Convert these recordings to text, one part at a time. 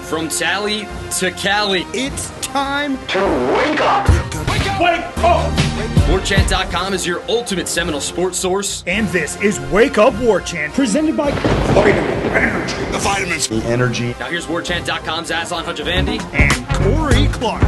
From Tally to Cali, It's time to wake up. Wake up! Warchant.com is your ultimate Seminole sports source. And this is Wake Up Warchant, presented by Vitamin Energy. The vitamins. The energy. Now here's Warchant.com's Aslan Hajavandi and Corey Clark.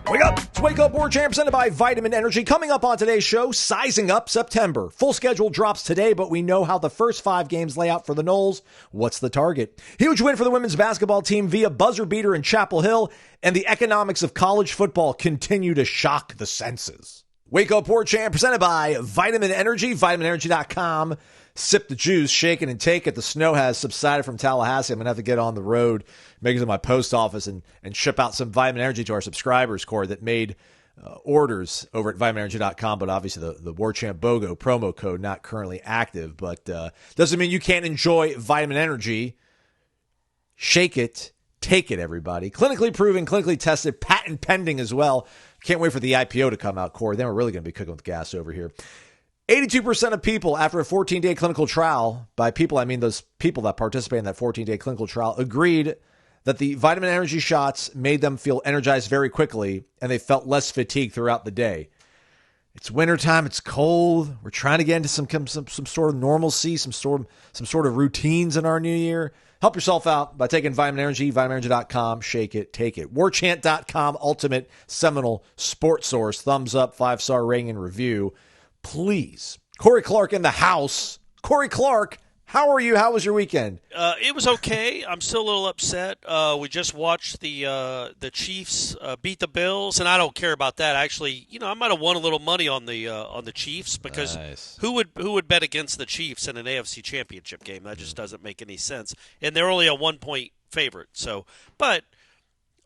Wake up! It's Wake Up Warchant presented by Vitamin Energy. Coming up on today's show, sizing up September. Full schedule drops today, but we know how the first 5 games lay out for the Noles. What's the target? Huge win for the women's basketball team via buzzer beater in Chapel Hill, and the economics of college football continue to shock the senses. Wake Up Warchant presented by Vitamin Energy, vitaminenergy.com. Sip the juice, shake it and take it. The snow has subsided from Tallahassee. I'm going to have to get on the road, make it to my post office, and ship out some Vitamin Energy to our subscribers, Corey, that made orders over at vitaminenergy.com. But obviously the Warchant BOGO promo code not currently active. But doesn't mean you can't enjoy Vitamin Energy. Shake it, take it, everybody. Clinically proven, clinically tested, patent pending as well. Can't wait for the IPO to come out, Corey. Then we're really going to be cooking with gas over here. 82% of people after a 14-day clinical trial, by people I mean those people that participate in that 14-day clinical trial, agreed that the vitamin energy shots made them feel energized very quickly and they felt less fatigued throughout the day. It's wintertime, it's cold. We're trying to get into some sort of normalcy, some sort of routines in our new year. Help yourself out by taking Vitamin Energy, vitaminenergy.com, shake it, take it. Warchant.com, ultimate Seminole sports source. Thumbs up, 5-star rating and review. Please. Corey Clark in the house. Corey Clark, how are you? How was your weekend? It was okay. I'm still a little upset. We just watched the Chiefs beat the Bills, and I don't care about that. Actually, I might have won a little money on the Chiefs because Nice. who would bet against the Chiefs in an AFC Championship game? That just doesn't make any sense. And they're only a 1-point favorite. But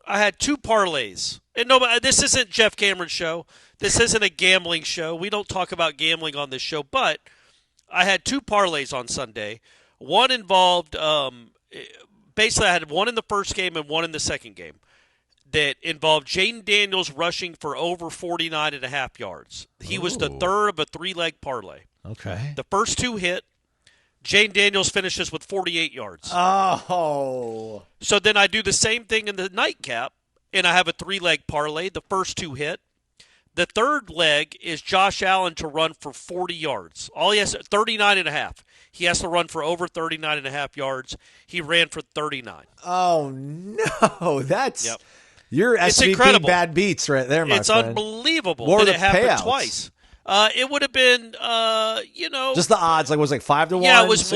I had 2 parlays. And this isn't Jeff Cameron's show. This isn't a gambling show. We don't talk about gambling on this show. But I had 2 parlays on Sunday. One involved basically I had one in the first game and one in the second game that involved Jaden Daniels rushing for over 49.5 yards. He was the third of a 3-leg parlay. Okay. The first 2 hit. Jane Daniels finishes with 48 yards. Oh. So then I do the same thing in the nightcap, and I have a 3-leg parlay. The first 2 hit. The third leg is Josh Allen to run for 40 yards. All he has, 39.5. He has to run for over 39.5 yards. He ran for 39. Oh, no. That's your It's SVP incredible. Bad beats right there, my It's friend. unbelievable What were that the it happened payouts? twice. It would have been, Just the odds, like, was it 5 to 1? Yeah, it was 6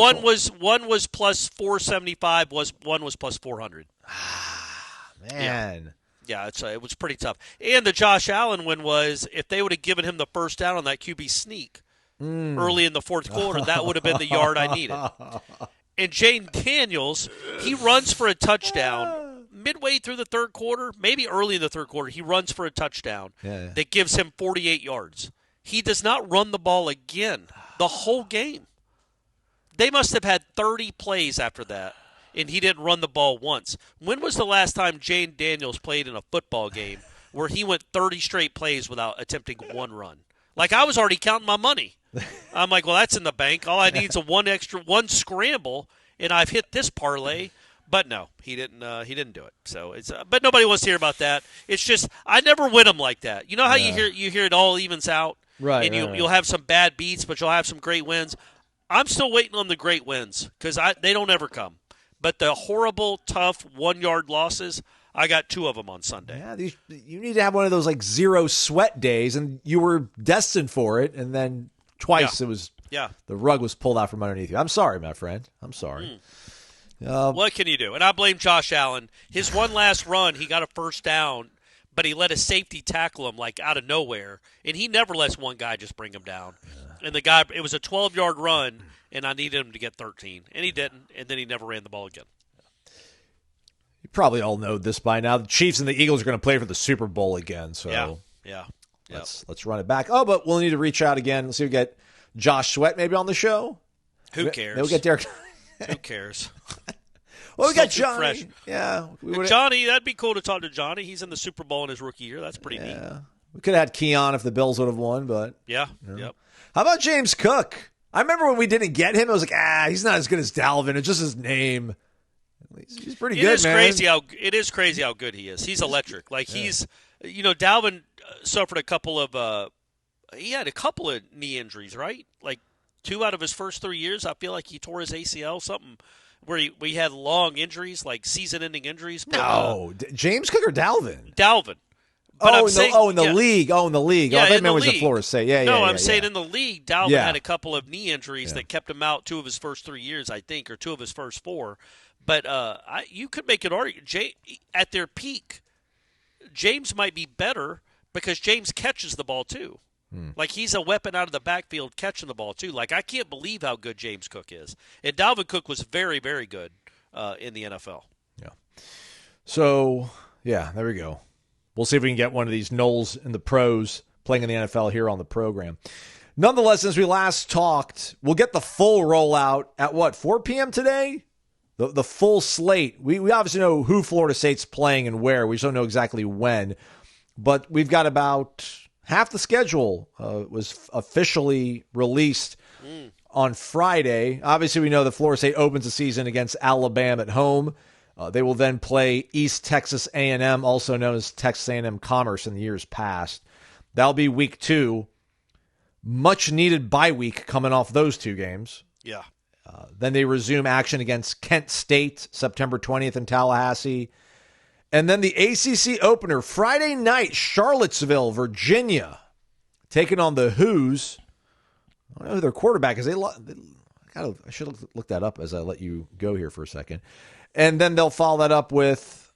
one was plus 475. One was plus 400. Man. Yeah, it was pretty tough. And the Josh Allen win was if they would have given him the first down on that QB sneak early in the fourth quarter, that would have been the yard I needed. And Jane Daniels, he runs for a touchdown midway through the third quarter, maybe early in the third quarter. He runs for a touchdown that gives him 48 yards. He does not run the ball again the whole game. They must have had 30 plays after that. And he didn't run the ball once. When was the last time Jane Daniels played in a football game where he went 30 straight plays without attempting one run? Like, I was already counting my money. I'm like, well, that's in the bank. All I need is one scramble, and I've hit this parlay. But no, he didn't do it. So it's but nobody wants to hear about that. It's just I never win them like that. You know how you hear it all evens out, Right, and right. you'll have some bad beats, but you'll have some great wins. I'm still waiting on the great wins because they don't ever come. But the horrible, tough 1-yard losses, I got 2 of them on Sunday. Yeah, you need to have one of those, like, zero sweat days, and you were destined for it, and then twice it was the rug was pulled out from underneath you. I'm sorry, my friend. I'm sorry. What can you do? And I blame Josh Allen. His one last run, he got a first down, but he let a safety tackle him, like, out of nowhere. And he never lets one guy just bring him down. And the guy, it was a 12-yard run, and I needed him to get 13. And he didn't, and then he never ran the ball again. You probably all know this by now. The Chiefs and the Eagles are going to play for the Super Bowl again. So let's run it back. Oh, but we'll need to reach out again. Let's see if we get Josh Sweat maybe on the show. Who cares? Maybe we'll get Derek. Who cares? Well, we got Still too Johnny. fresh. Yeah. Johnny, that'd be cool to talk to Johnny. He's in the Super Bowl in his rookie year. That's pretty neat. We could have had Keon if the Bills would have won, but. Yeah. Yep. How about James Cook? I remember when we didn't get him, I was like, he's not as good as Dalvin. It's just his name. He's pretty good, man. It is crazy how good he is. He's electric. Like Dalvin suffered a couple of he had a couple of knee injuries, right? Like 2 out of his first 3 years, I feel like he tore his ACL, something where we had long injuries, like season-ending injuries. But, no, James Cook or Dalvin? Dalvin. But in the league. Oh, in the league. Yeah, I thought it was at Florida State. I'm saying in the league, Dalvin had a couple of knee injuries that kept him out 2 of his first 3 years, I think, or 2 of his first 4. But you could make an argument. At their peak, James might be better because James catches the ball too. Like, he's a weapon out of the backfield catching the ball too. Like, I can't believe how good James Cook is. And Dalvin Cook was very, very good in the NFL. Yeah. So, there we go. We'll see if we can get one of these Noles in the pros playing in the NFL here on the program. Nonetheless, since we last talked, we'll get the full rollout at 4 p.m. today? The full slate. We obviously know who Florida State's playing and where. We just don't know exactly when. But we've got about half the schedule was officially released on Friday. Obviously, we know that Florida State opens the season against Alabama at home. They will then play East Texas A&M, also known as Texas A&M Commerce in the years past. That'll be week 2. Much needed bye week coming off those 2 games. Yeah. Then they resume action against Kent State, September 20th in Tallahassee. And then the ACC opener, Friday night, Charlottesville, Virginia, taking on the Who's. I don't know who their quarterback is. I should look that up as I let you go here for a second. And then they'll follow that up with,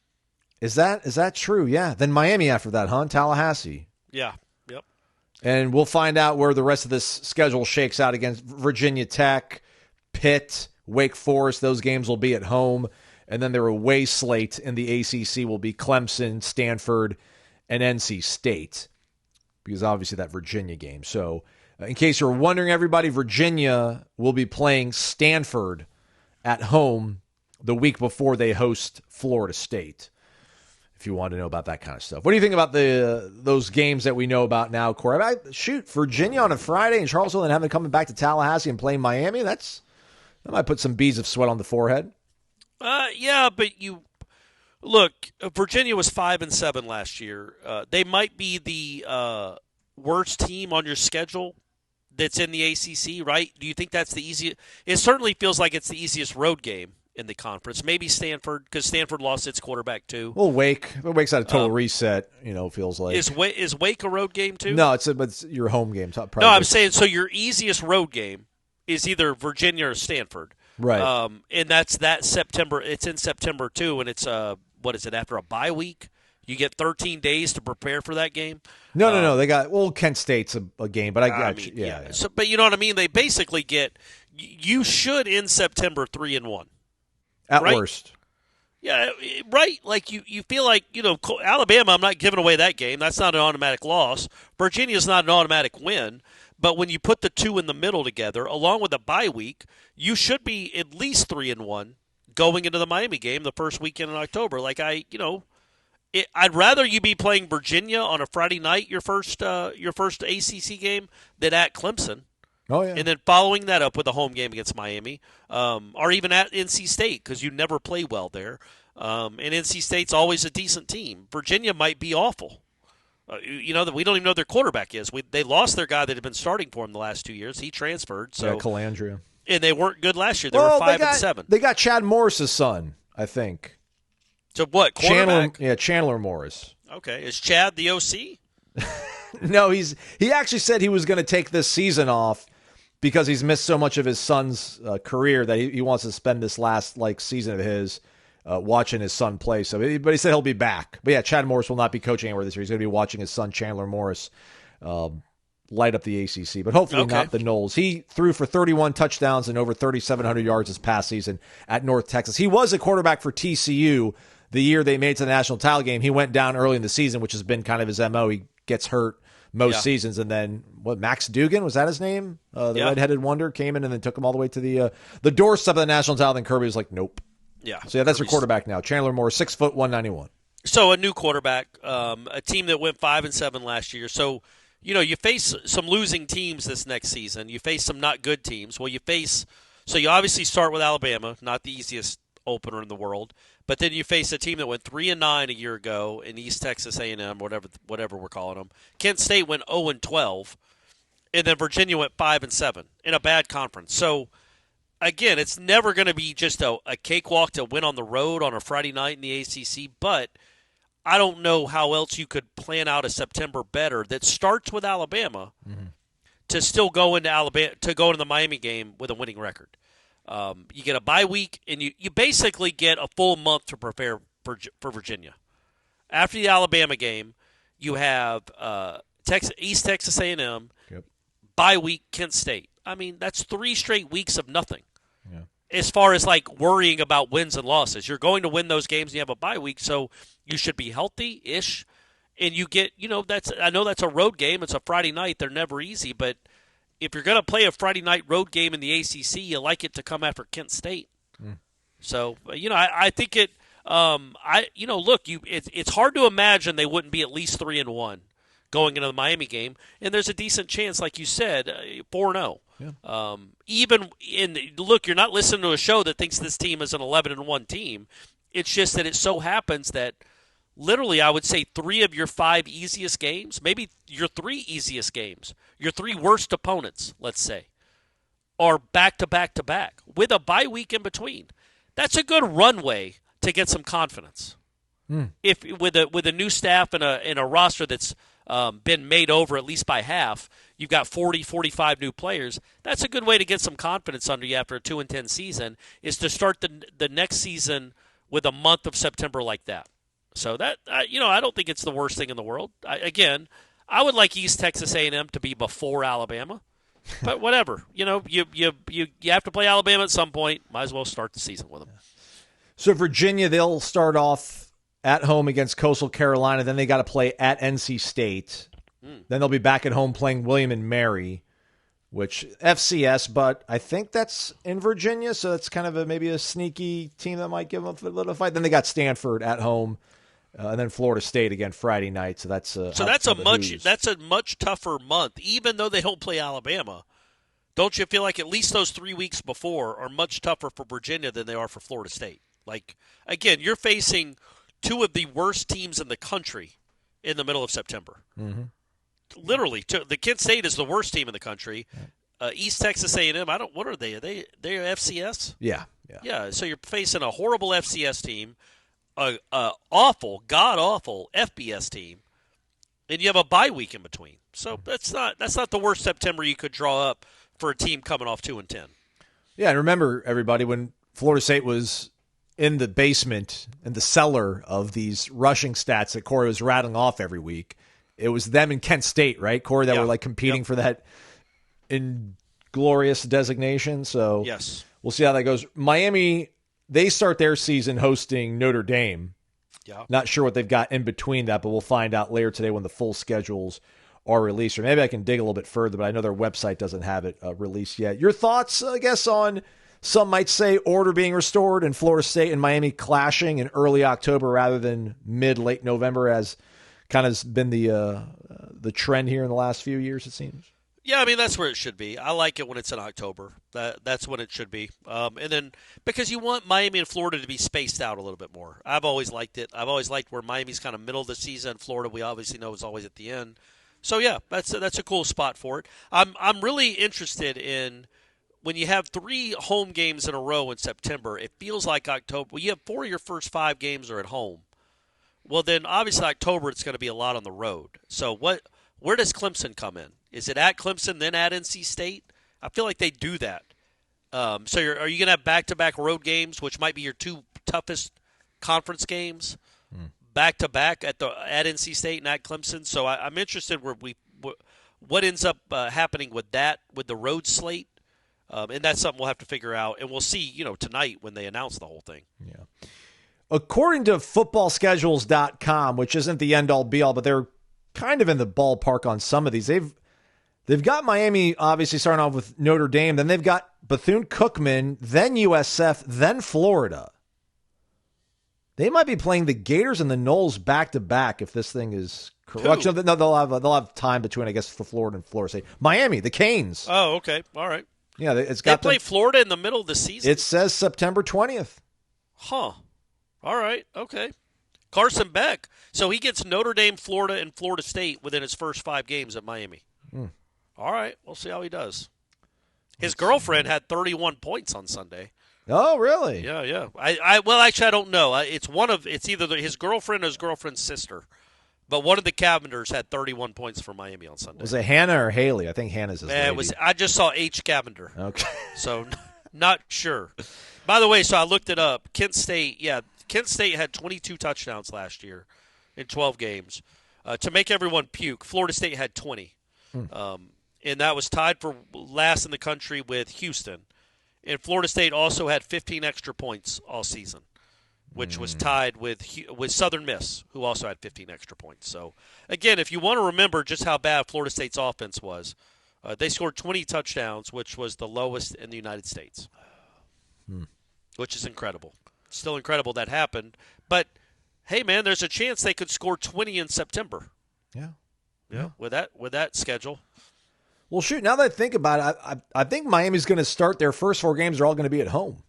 is that true? Yeah. Then Miami after that, huh? Tallahassee. Yeah. Yep. And we'll find out where the rest of this schedule shakes out against Virginia Tech, Pitt, Wake Forest. Those games will be at home. And then their away slate in the ACC will be Clemson, Stanford, and NC State, because obviously that Virginia game. So in case you're wondering, everybody, Virginia will be playing Stanford at home the week before they host Florida State, if you want to know about that kind of stuff. What do you think about those games that we know about now, Corey? Virginia on a Friday and Charlottesville and having coming back to Tallahassee and playing Miami, that might put some beads of sweat on the forehead. Yeah, but look, Virginia was 5-7 last year. They might be the worst team on your schedule that's in the ACC, right? Do you think that's the easiest? It certainly feels like it's the easiest road game in the conference. Maybe Stanford, because Stanford lost its quarterback too. Well, Wake's had a total reset. Feels like is Wake a road game too? No, it's your home game. No, I'm saying so. Your easiest road game is either Virginia or Stanford. Right. And that's that September. It's in September, too, and it's, after a bye week? You get 13 days to prepare for that game? No. They got, Kent State's a game, but I got you. Yeah. So, but you know what I mean? They basically you should end September 3-1. At worst. Yeah, right. Like you feel like, Alabama, I'm not giving away that game. That's not an automatic loss. Virginia's not an automatic win. But when you put the 2 in the middle together, along with a bye week, you should be at least 3-1 going into the Miami game the first weekend in October. Like I'd rather you be playing Virginia on a Friday night, your first ACC game, than at Clemson. Oh yeah, and then following that up with a home game against Miami, or even at NC State, because you never play well there. And NC State's always a decent team. Virginia might be awful. That we don't even know their quarterback is. They lost their guy that had been starting for them the last 2 years. He transferred. So Calandria. And they weren't good last year. They were 5-7. They got Chad Morris's son, I think. So what? Quarterback? Chandler Morris. Okay. Is Chad the OC? No, he actually said he was going to take this season off because he's missed so much of his son's career that he wants to spend this last season of his watching his son play. But he said he'll be back. But yeah, Chad Morris will not be coaching anywhere this year. He's going to be watching his son Chandler Morris light up the ACC, but hopefully not the Noles. He threw for 31 touchdowns and over 3,700 yards this past season at North Texas. He was a quarterback for TCU the year they made it to the national title game. He went down early in the season, which has been kind of his MO. He gets hurt most seasons, and then Max Dugan, was that his name? The redheaded wonder came in and then took him all the way to the doorstep of the national title. Then Kirby was like, nope. Yeah. So that's your quarterback now. Chandler Morris, 6 foot 191. So a new quarterback, a team that went 5-7 last year. So you face some losing teams this next season. You face some not good teams. Well, so you obviously start with Alabama, not the easiest opener in the world. But then you face a team that went 3-9 a year ago in East Texas A&M, whatever we're calling them. Kent State went 0-12, and then Virginia went 5-7 in a bad conference. So, again, it's never going to be just a cakewalk to win on the road on a Friday night in the ACC, but I don't know how else you could plan out a September better that starts with Alabama to still go into the Miami game with a winning record. You get a bye week, and you basically get a full month to prepare for Virginia. After the Alabama game, you have East Texas A&M, bye week, Kent State. I mean, that's 3 straight weeks of nothing. Yeah. As far as worrying about wins and losses, you're going to win those games and you have a bye week, so you should be healthy-ish. And you get, I know that's a road game. It's a Friday night. They're never easy, but if you're going to play a Friday night road game in the ACC, you like it to come after Kent State. So, I think it. Look, it's hard to imagine they wouldn't be at least 3-1 going into the Miami game, and there's a decent chance, like you said, 4-0. Yeah. You're not listening to a show that thinks this team is an 11-1 team. It's just that it so happens that literally, I would say 3 of your 5 easiest games, maybe your 3 easiest games, your 3 worst opponents, let's say, are back-to-back-to-back with a bye week in between. That's a good runway to get some confidence. If with a new staff and a roster that's been made over at least by half, you've got 40, 45 new players. That's a good way to get some confidence under you after a 2-10 season, is to start the next season with a month of September like that. So that I don't think it's the worst thing in the world. I would like East Texas A&M to be before Alabama, but whatever. You have to play Alabama at some point. Might as well start the season with them. So Virginia, they'll start off at home against Coastal Carolina. Then they got to play at NC State. Then they'll be back at home playing William and Mary, which FCS, but I think that's in Virginia, so it's kind of maybe a sneaky team that might give them a little fight. Then they got Stanford at home, and then Florida State again Friday night. So that's a much tougher month, even though they don't play Alabama. Don't you feel like at least those 3 weeks before are much tougher for Virginia than they are for Florida State? Again, you're facing 2 of the worst teams in the country in the middle of September. Literally, the Kent State is the worst team in the country. East Texas A&M, what are they? They're FCS? Yeah. So you're facing a horrible FCS team, a awful, god-awful FBS team, and you have a bye week in between. So that's not the worst September you could draw up for a team coming off 2-10. Yeah, and remember, everybody, when Florida State was in the basement, in the cellar of these rushing stats that Corey was rattling off every week, it was them and Kent State, right, Corey, that were competing for that inglorious designation. So yes, we'll see how that goes. Miami, they start their season hosting Notre Dame. Yeah. Not sure what they've got in between that, but we'll find out later today when the full schedules are released. Or maybe I can dig a little bit further, but I know their website doesn't have it released yet. Your thoughts, I guess, on some might say order being restored and Florida State and Miami clashing in early October rather than late November, as kind of has been the trend here in the last few years, it seems. Yeah, I mean, that's where it should be. I like it when it's in October. That's when it should be. And then because you want Miami and Florida to be spaced out a little bit more. I've always liked it. I've always liked where Miami's kind of middle of the season. Florida, we obviously know, is always at the end. So, yeah, that's a cool spot for it. I'm really interested in when you have 3 home games in a row in September, it feels like October. Well, you have 4 of your first 5 games are at home. Well, then obviously October it's going to be a lot on the road. So where does Clemson come in? Is it at Clemson, then at NC State? I feel like they do that. So are you going to have back-to-back road games, which might be your 2 toughest conference games, back-to-back at NC State and at Clemson? So I'm interested what ends up happening with that, with the road slate. And that's something we'll have to figure out. And we'll see, tonight when they announce the whole thing. Yeah. According to footballschedules.com, which isn't the end-all, be-all, but they're kind of in the ballpark on some of these. They've got Miami obviously starting off with Notre Dame. Then they've got Bethune-Cookman, then USF, then Florida. They might be playing the Gators and the Noles back-to-back if this thing is correct. No, they'll have time between, I guess, for Florida and Florida State. Miami, the Canes. Oh, okay. All right. Yeah, it's got. They play Florida in the middle of the season? It says September 20th. Huh. All right. Okay. Carson Beck. So he gets Notre Dame, Florida, and Florida State within his first 5 games at Miami. All right. We'll see how he does. His girlfriend had 31 points on Sunday. Oh, really? Yeah. Well, actually, I don't know. It's either his girlfriend or his girlfriend's sister. But one of the Cavenders had 31 points for Miami on Sunday. Was it Hannah or Haley? I think Hannah's his lady. I just saw H. Cavender. Okay. So, not sure. By the way, so I looked it up. Kent State had 22 touchdowns last year in 12 games. To make everyone puke, Florida State had 20. And that was tied for last in the country with Houston. And Florida State also had 15 extra points all season, which was tied with Southern Miss, who also had 15 extra points. So, again, if you want to remember just how bad Florida State's offense was, they scored 20 touchdowns, which was the lowest in the United States, which is incredible. Still incredible that happened. But, hey, man, there's a chance they could score 20 in September. Yeah, with that schedule. Well, shoot, now that I think about it, I think Miami's going to start their first 4 games are all going to be at home.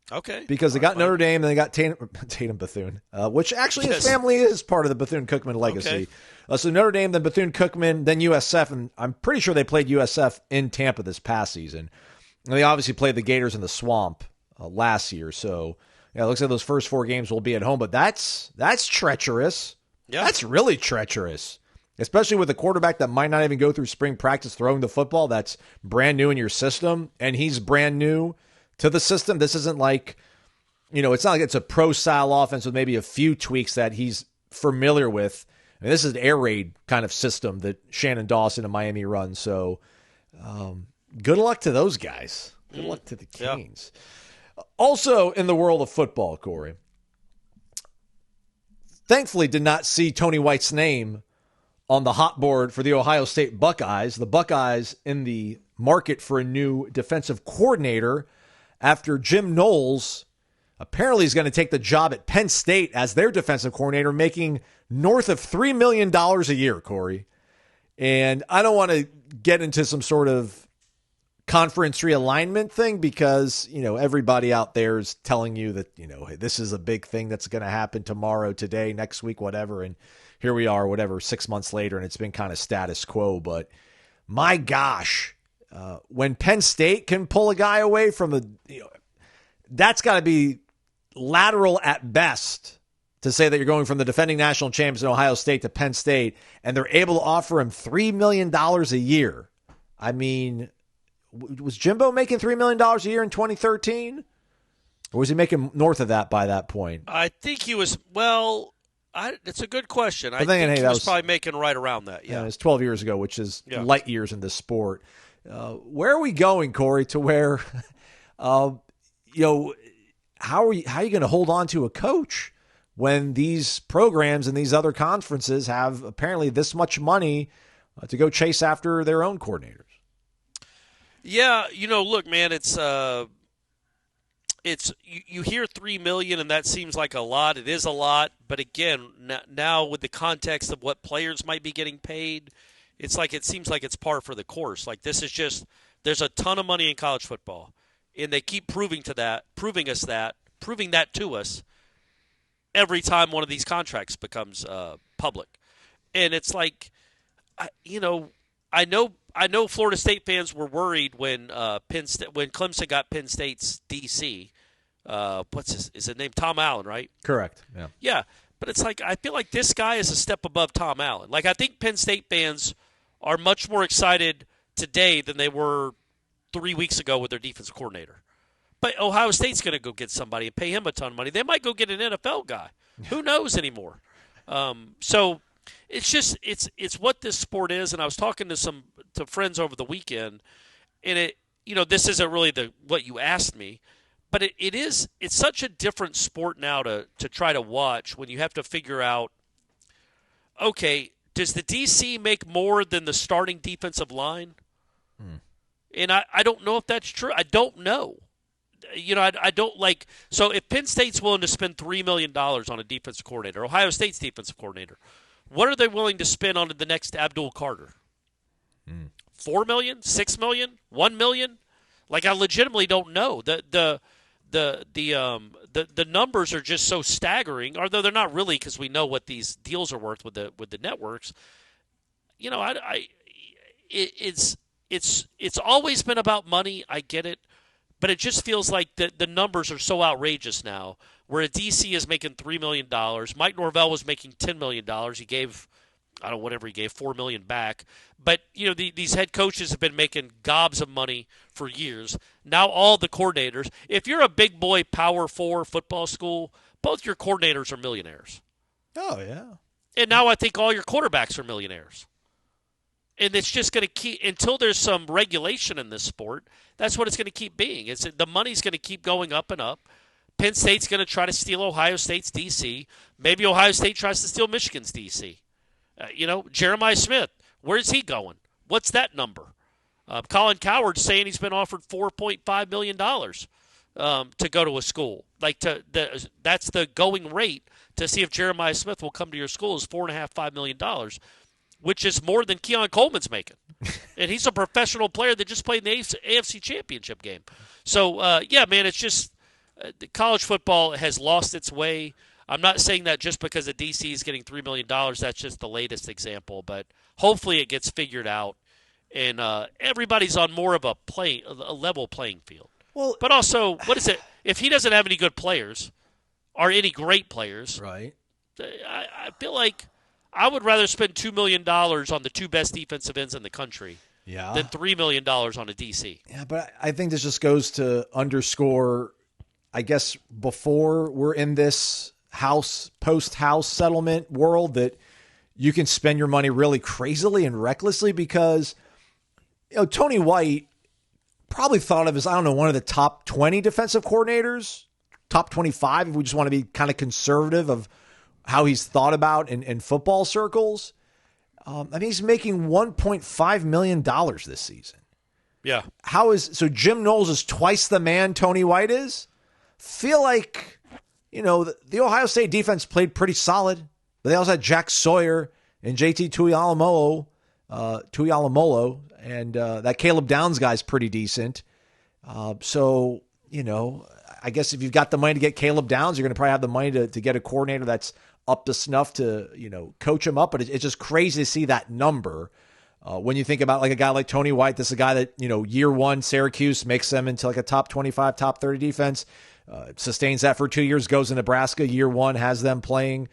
Okay. Because they got Notre Dame and they got Tatum Bethune, which actually his family is part of the Bethune-Cookman legacy. Okay. So Notre Dame, then Bethune-Cookman, then USF, and I'm pretty sure they played USF in Tampa this past season. And they obviously played the Gators in the Swamp last year. So yeah, it looks like those first 4 games will be at home, but that's treacherous. Yeah. That's really treacherous. Especially with a quarterback that might not even go through spring practice throwing the football that's brand new in your system, and he's brand new to the system. This isn't like, it's not like it's a pro-style offense with maybe a few tweaks that he's familiar with. I mean, this is an air raid kind of system that Shannon Dawson and Miami run. So good luck to those guys. Good luck to the Canes. Yeah. Also in the world of football, Corey, thankfully did not see Tony White's name on the hot board for the Ohio State Buckeyes. The Buckeyes in the market for a new defensive coordinator after Jim Noles apparently is going to take the job at Penn State as their defensive coordinator, making north of $3 million a year, Corey. And I don't want to get into some sort of conference realignment thing because, everybody out there is telling you that, hey, this is a big thing that's going to happen tomorrow, today, next week, whatever. And here we are, 6 months later, and it's been kind of status quo. But my gosh, when Penn State can pull a guy away from that's got to be lateral at best to say that you're going from the defending national champions in Ohio State to Penn State, and they're able to offer him $3 million a year. I mean, was Jimbo making $3 million a year in 2013? Or was he making north of that by that point? I think he was, it's a good question. I think he was probably making right around that. Yeah, it was 12 years ago, which is light years in this sport. Where are we going, Corey, to where, how are you going to hold on to a coach when these programs and these other conferences have apparently this much money to go chase after their own coordinators? Yeah, look, man, it's you hear $3 million and that seems like a lot. It is a lot, but again, now with the context of what players might be getting paid, it seems like it's par for the course. Like this is just there's a ton of money in college football, and they keep proving that to us every time one of these contracts becomes public, and it's like, I know Florida State fans were worried when when Clemson got Penn State's DC. Is his name? Tom Allen, right? Correct. Yeah. Yeah, but it's like I feel like this guy is a step above Tom Allen. Like I think Penn State fans are much more excited today than they were 3 weeks ago with their defensive coordinator. But Ohio State's going to go get somebody and pay him a ton of money. They might go get an NFL guy. Who knows anymore? So it's just it's what this sport is. And I was talking to friends over the weekend, and this isn't really what you asked me, but it's such a different sport now to try to watch when you have to figure out, okay, does the DC make more than the starting defensive line? And I don't know if that's true. I don't know. I don't like. So if Penn State's willing to spend $3 million on a defensive coordinator, Ohio State's defensive coordinator, what are they willing to spend on the next Abdul Carter? $4 million, $6 million, $1 million? Like, I legitimately don't know. The numbers are just so staggering, although they're not really, because we know what these deals are worth with the networks. It's always been about money. I get it, but it just feels like the numbers are so outrageous now. Where a DC is making $3 million, Mike Norvell was making $10 million. He gave, whatever he gave, $4 million back. But these head coaches have been making gobs of money for years. Now all the coordinators, if you're a big boy Power 4 football school, both your coordinators are millionaires. Oh yeah. And now I think all your quarterbacks are millionaires. And it's just going to keep, until there's some regulation in this sport, that's what it's going to keep being. The money's going to keep going up and up. Penn State's going to try to steal Ohio State's DC. Maybe Ohio State tries to steal Michigan's DC. Jeremiah Smith, where's he going? What's that number? Colin Coward's saying he's been offered $4.5 million to go to a school. That's the going rate to see if Jeremiah Smith will come to your school is $4.5 million, which is more than Keon Coleman's making. And he's a professional player that just played in the AFC Championship game. So, man, it's just college football has lost its way. I'm not saying that just because the DC is getting $3 million. That's just the latest example. But hopefully it gets figured out, and everybody's on more of a level playing field. Well, but also, what is it? If he doesn't have any good players or any great players, right? I feel like I would rather spend $2 million on the two best defensive ends in the country than $3 million on a DC. Yeah, but I think this just goes to underscore, I guess, before we're in this post-house settlement world, that you can spend your money really crazily and recklessly because, Tony White probably thought of as, one of the top 20 defensive coordinators, top 25, if we just want to be kind of conservative of how he's thought about in football circles. He's making $1.5 million this season. Yeah. So Jim Knowles is twice the man Tony White is? Feel like, the Ohio State defense played pretty solid, but they also had Jack Sawyer and JT Tuialamolo, and that Caleb Downs guy's pretty decent. So, I guess if you've got the money to get Caleb Downs, you're going to probably have the money to get a coordinator that's up to snuff to, coach him up. But it's just crazy to see that number. When you think about like a guy like Tony White, this is a guy that, year one, Syracuse makes them into like a top 25, top 30 defense, sustains that for 2 years, goes to Nebraska. Year one has them playing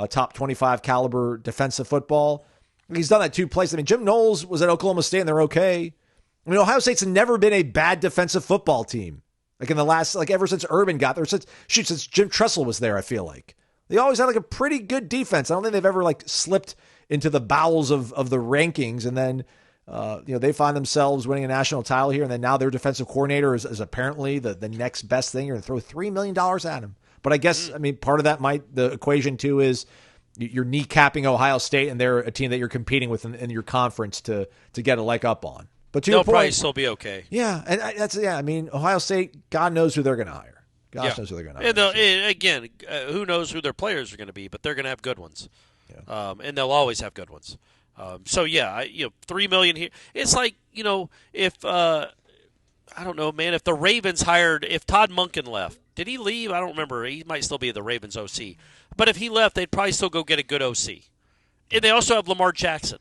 top 25 caliber defensive football. He's done that two places. Jim Knowles was at Oklahoma State and they're okay. Ohio State's never been a bad defensive football team. Like in the last, ever since Urban got there, since Jim Tressel was there, I feel like. They always had a pretty good defense. I don't think they've ever slipped into the bowels of the rankings. And then, they find themselves winning a national title here. And then now their defensive coordinator is apparently the next best thing. You're going to throw $3 million at him. But I guess, part of that the equation too is you're kneecapping Ohio State, and they're a team that you're competing with in your conference to get a leg up on. But they'll probably still be okay. Yeah, and Ohio State, God knows who they're going to hire. Gosh knows who they're going to hire. And again, who knows who their players are going to be, but they're going to have good ones. Yeah. And they'll always have good ones. $3 million here. It's like, if I don't know, man, if the Ravens if Todd Monken left, did he leave? I don't remember. He might still be the Ravens OC. But if he left, they'd probably still go get a good OC. And they also have Lamar Jackson.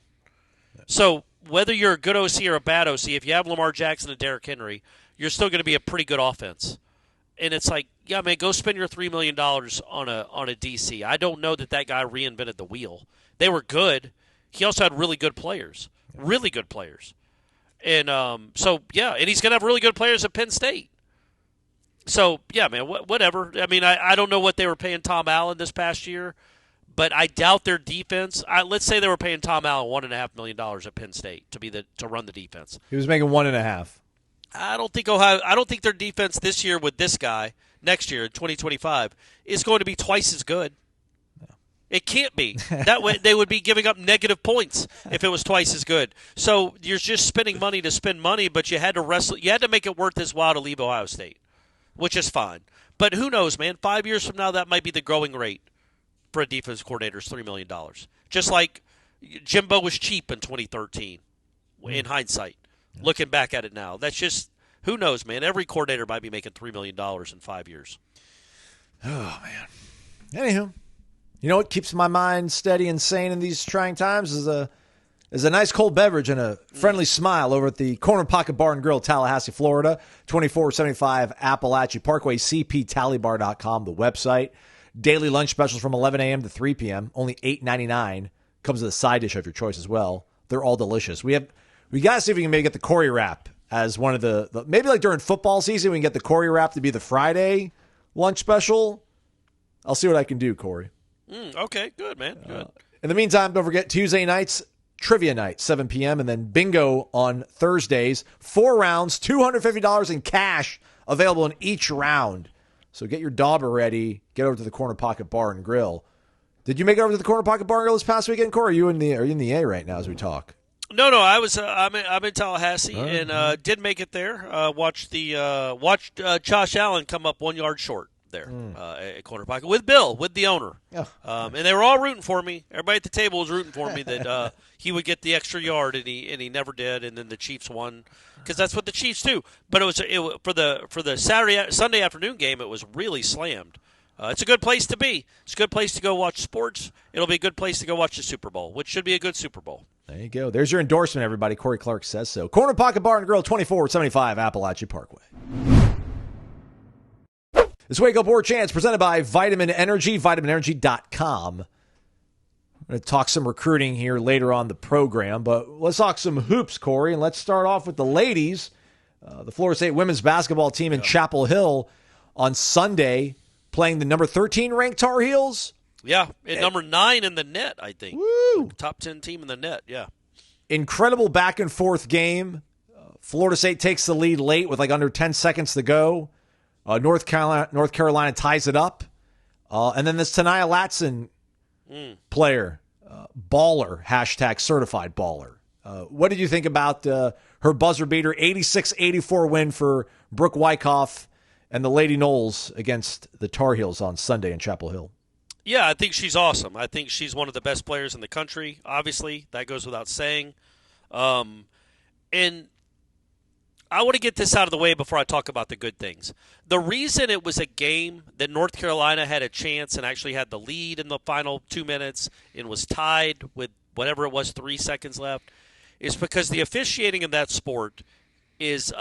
So whether you're a good OC or a bad OC, if you have Lamar Jackson and Derrick Henry, you're still going to be a pretty good offense. And it's like, yeah, man, go spend your $3 million on a DC. I don't know that guy reinvented the wheel. They were good. He also had really good players. Really good players. And and he's going to have really good players at Penn State. So, yeah, man, whatever. I don't know what they were paying Tom Allen this past year, but I doubt their defense. Let's say they were paying Tom Allen $1.5 million at Penn State to run the defense. He was making $1.5. I don't think their defense this year with this guy next year in 2025 is going to be twice as good. No. It can't be. That way they would be giving up negative points if it was twice as good. So you're just spending money to spend money, but you had to wrestle. You had to make it worth his while to leave Ohio State. which is fine. But who knows, man? 5 years from now, that might be the going rate for a defense coordinator is $3 million. Just like Jimbo was cheap in 2013, in hindsight. Looking back at it now. That's just, who knows, man? Every coordinator might be making $3 million in 5 years. Oh, man. Anywho, you know what keeps my mind steady and sane in these trying times is a nice cold beverage and a friendly smile over at the Corner Pocket Bar and Grill, Tallahassee, Florida, 2475 Appalachia Parkway, cptallybar.com, the website. Daily lunch specials from 11 a.m. to 3 p.m., only $8.99. Comes with a side dish of your choice as well. They're all delicious. We got to see if we can maybe get the Corey wrap as one of the maybe like during football season, we can get the Corey wrap to be the Friday lunch special. I'll see what I can do, Corey. Okay, good, man. Good. In the meantime, don't forget Tuesday nights, trivia night, 7 p.m., and then bingo on Thursdays. 4 rounds, $250 in cash available in each round. So get your dauber ready. Get over to the Corner Pocket Bar and Grill. Did you make it over to the Corner Pocket Bar and Grill this past weekend, Corey? Are you in the A right now as we talk? No, I was. I'm in Tallahassee and did make it there. Watched Josh Allen come up 1 yard short there at Corner Pocket with Bill, with the owner. And they were all rooting for me. Everybody at the table was rooting for me that he would get the extra yard, and he never did. And then the Chiefs won because that's what the Chiefs do. But it was for the Sunday afternoon game. It was really slammed. It's a good place to be. It's a good place to go watch sports. It'll be a good place to go watch the Super Bowl, which should be a good Super Bowl. There you go. There's your endorsement, everybody. Corey Clark says so. Corner Pocket Bar and Grill, 2475 Appalachia Parkway. This Wake Up Warchant presented by Vitamin Energy, vitaminenergy.com. I'm going to talk some recruiting here later on the program, but let's talk some hoops, Corey, and let's start off with the ladies. The Florida State women's basketball team in Chapel Hill on Sunday playing the number 13 ranked Tar Heels. Yeah, and number 9 in the net, I think. Woo! Top 10 team in the net, yeah. Incredible back and forth game. Florida State takes the lead late with like under 10 seconds to go. North Carolina ties it up. And then this Tania Latson player, baller, hashtag certified baller. What did you think about her buzzer beater 86-84 win for Brooke Wyckoff and the Lady Noles against the Tar Heels on Sunday in Chapel Hill? Yeah, I think she's awesome. I think she's one of the best players in the country. Obviously, that goes without saying. And I want to get this out of the way before I talk about the good things. The reason it was a game that North Carolina had a chance and actually had the lead in the final 2 minutes and was tied with whatever it was, 3 seconds left, is because the officiating in that sport is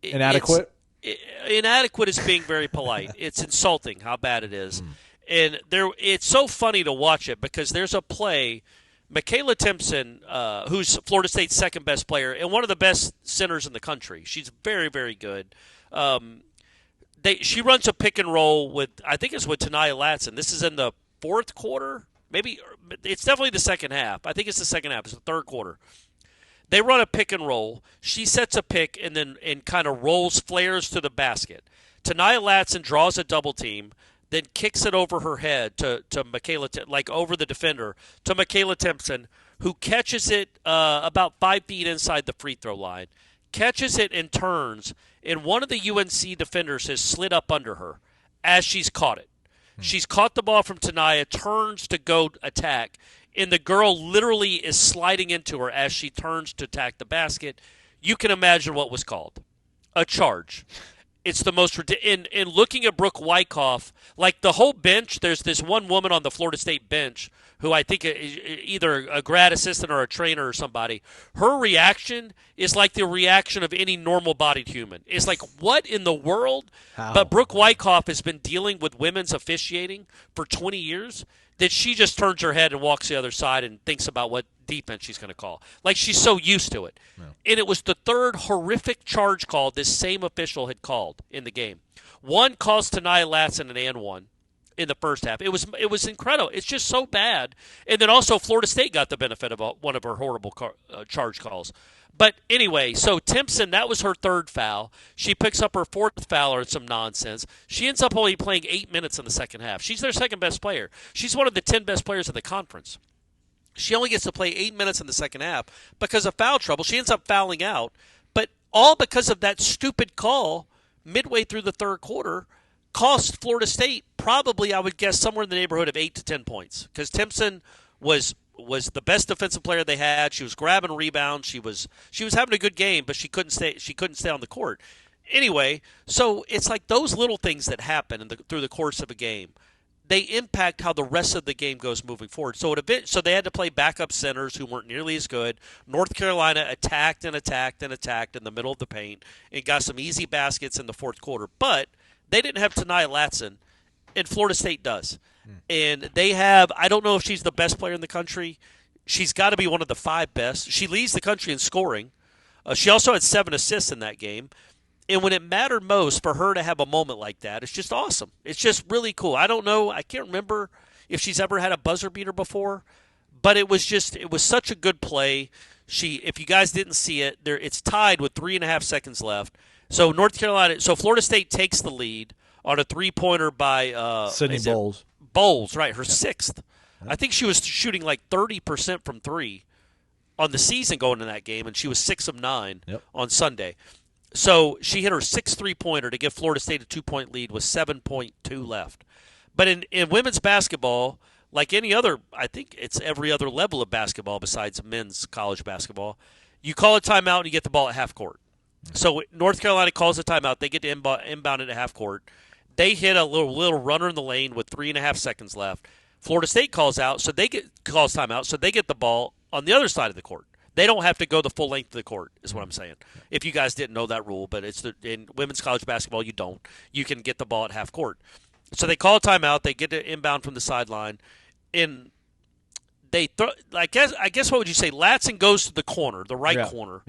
inadequate. Inadequate is being very polite. It's insulting how bad it is. And it's so funny to watch it because there's a play, Michaela Timpson, who's Florida State's second best player and one of the best centers in the country. She's very, very good. She runs a pick and roll with, I think it's with Tania Latson. This is in the fourth quarter. Maybe it's definitely the second half. I think it's the second half. It's the third quarter. They run a pick and roll. She sets a pick and kind of rolls flares to the basket. Tania Latson draws a double team, then kicks it over her head to Michaela, like over the defender, to Michaela Timpson, who catches it about 5 feet inside the free throw line, catches it and turns, and one of the UNC defenders has slid up under her as she's caught it. She's caught the ball from Tania, turns to go attack, and the girl literally is sliding into her as she turns to attack the basket. You can imagine what was called. A charge. It's the most ridiculous. In looking at Brooke Wyckoff, like the whole bench, there's this one woman on the Florida State bench who I think is either a grad assistant or a trainer or somebody. Her reaction is like the reaction of any normal-bodied human. It's like, what in the world? How? But Brooke Wyckoff has been dealing with women's officiating for 20 years that she just turns her head and walks the other side and thinks about what defense she's going to call. Like, she's so used to it. Yeah. And it was the third horrific charge call this same official had called in the game. One caused Tania Latson an and one in the first half. It was incredible. It's just so bad. And then also Florida State got the benefit of one of her horrible charge calls. But anyway, so Timpson, that was her third foul. She picks up her fourth foul or some nonsense. She ends up only playing 8 minutes in the second half. She's their second best player. She's one of the 10 best players in the conference. She only gets to play 8 minutes in the second half because of foul trouble. She ends up fouling out. But all because of that stupid call midway through the third quarter, cost Florida State probably, I would guess, somewhere in the neighborhood of 8 to 10 points, because Timpson was the best defensive player they had. She was grabbing rebounds. She was having a good game, but she couldn't stay on the court. Anyway, so it's like those little things that happen through the course of a game, they impact how the rest of the game goes moving forward. So they had to play backup centers who weren't nearly as good. North Carolina attacked and attacked and attacked in the middle of the paint and got some easy baskets in the fourth quarter. But they didn't have Tania Latson, and Florida State does. And they have, I don't know if she's the best player in the country. She's got to be one of the 5 best. She leads the country in scoring. She also had 7 assists in that game. And when it mattered most for her to have a moment like that, it's just awesome. It's just really cool. I don't know. I can't remember if she's ever had a buzzer beater before, but it was such a good play. If you guys didn't see it, it's tied with 3.5 seconds left. So Florida State takes the lead on a 3-pointer by Sydney Bowles. Bowles, right, her 6th. I think she was shooting like 30% from 3 on the season going into that game, and she was 6 of 9 on Sunday. So she hit her 6th 3-pointer to give Florida State a 2-point lead with 7.2 left. But in women's basketball, like any other, I think it's every other level of basketball besides men's college basketball, you call a timeout and you get the ball at half court. So North Carolina calls a timeout. They get to inbound it at half court. They hit a little runner in the lane with 3.5 seconds left. Florida State calls timeout, so they get the ball on the other side of the court. They don't have to go the full length of the court, is what I'm saying. If you guys didn't know that rule, but in women's college basketball, you don't. You can get the ball at half court. So they call a timeout. They get it inbound from the sideline, and they throw. I guess what would you say? Latson goes to the corner, the right corner,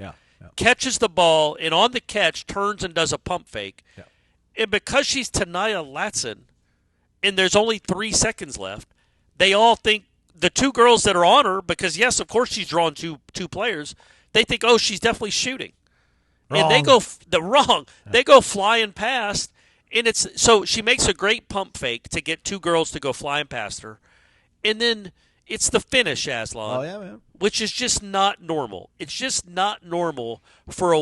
catches the ball, and on the catch turns and does a pump fake. Yeah. And because she's Tania Latson, and there's only 3 seconds left, they all think. The 2 girls that are on her, because, yes, of course she's drawing two players, they think, oh, she's definitely shooting. Wrong. And they go They go flying past, and so she makes a great pump fake to get 2 girls to go flying past her. And then it's the finish, Aslan, which is just not normal. It's just not normal for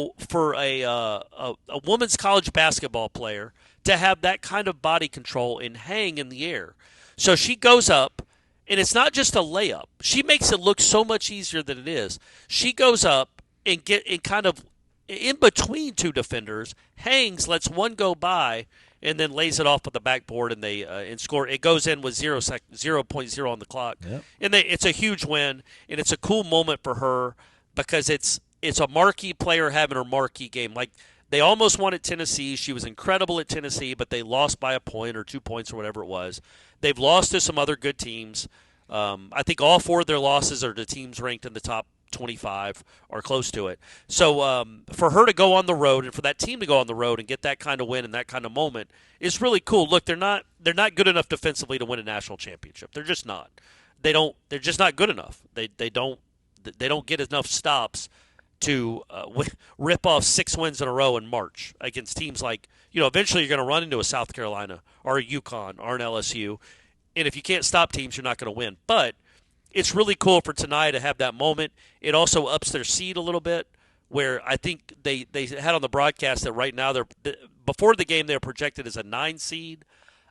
a women's college basketball player to have that kind of body control and hang in the air. So she goes up. And it's not just a layup. She makes it look so much easier than it is. She goes up and kind of in between 2 defenders, hangs, lets one go by, and then lays it off with the backboard and they score. It goes in with 0.0 on the clock. Yep. And it's a huge win, and it's a cool moment for her because it's a marquee player having her marquee game. Like, they almost won at Tennessee. She was incredible at Tennessee, but they lost by a point or 2 points or whatever it was. They've lost to some other good teams. I think all 4 of their losses are to teams ranked in the top 25 or close to it. So for her to go on the road and for that team to go on the road and get that kind of win and that kind of moment is really cool. Look, they're not good enough defensively to win a national championship. They're just not. They're just not good enough. They don't get enough stops to rip off 6 wins in a row in March against teams like, eventually you're going to run into a South Carolina or a UConn or an LSU. And if you can't stop teams, you're not going to win. But it's really cool for Tania to have that moment. It also ups their seed a little bit, where I think they had on the broadcast that right now before the game they're projected as a 9 seed.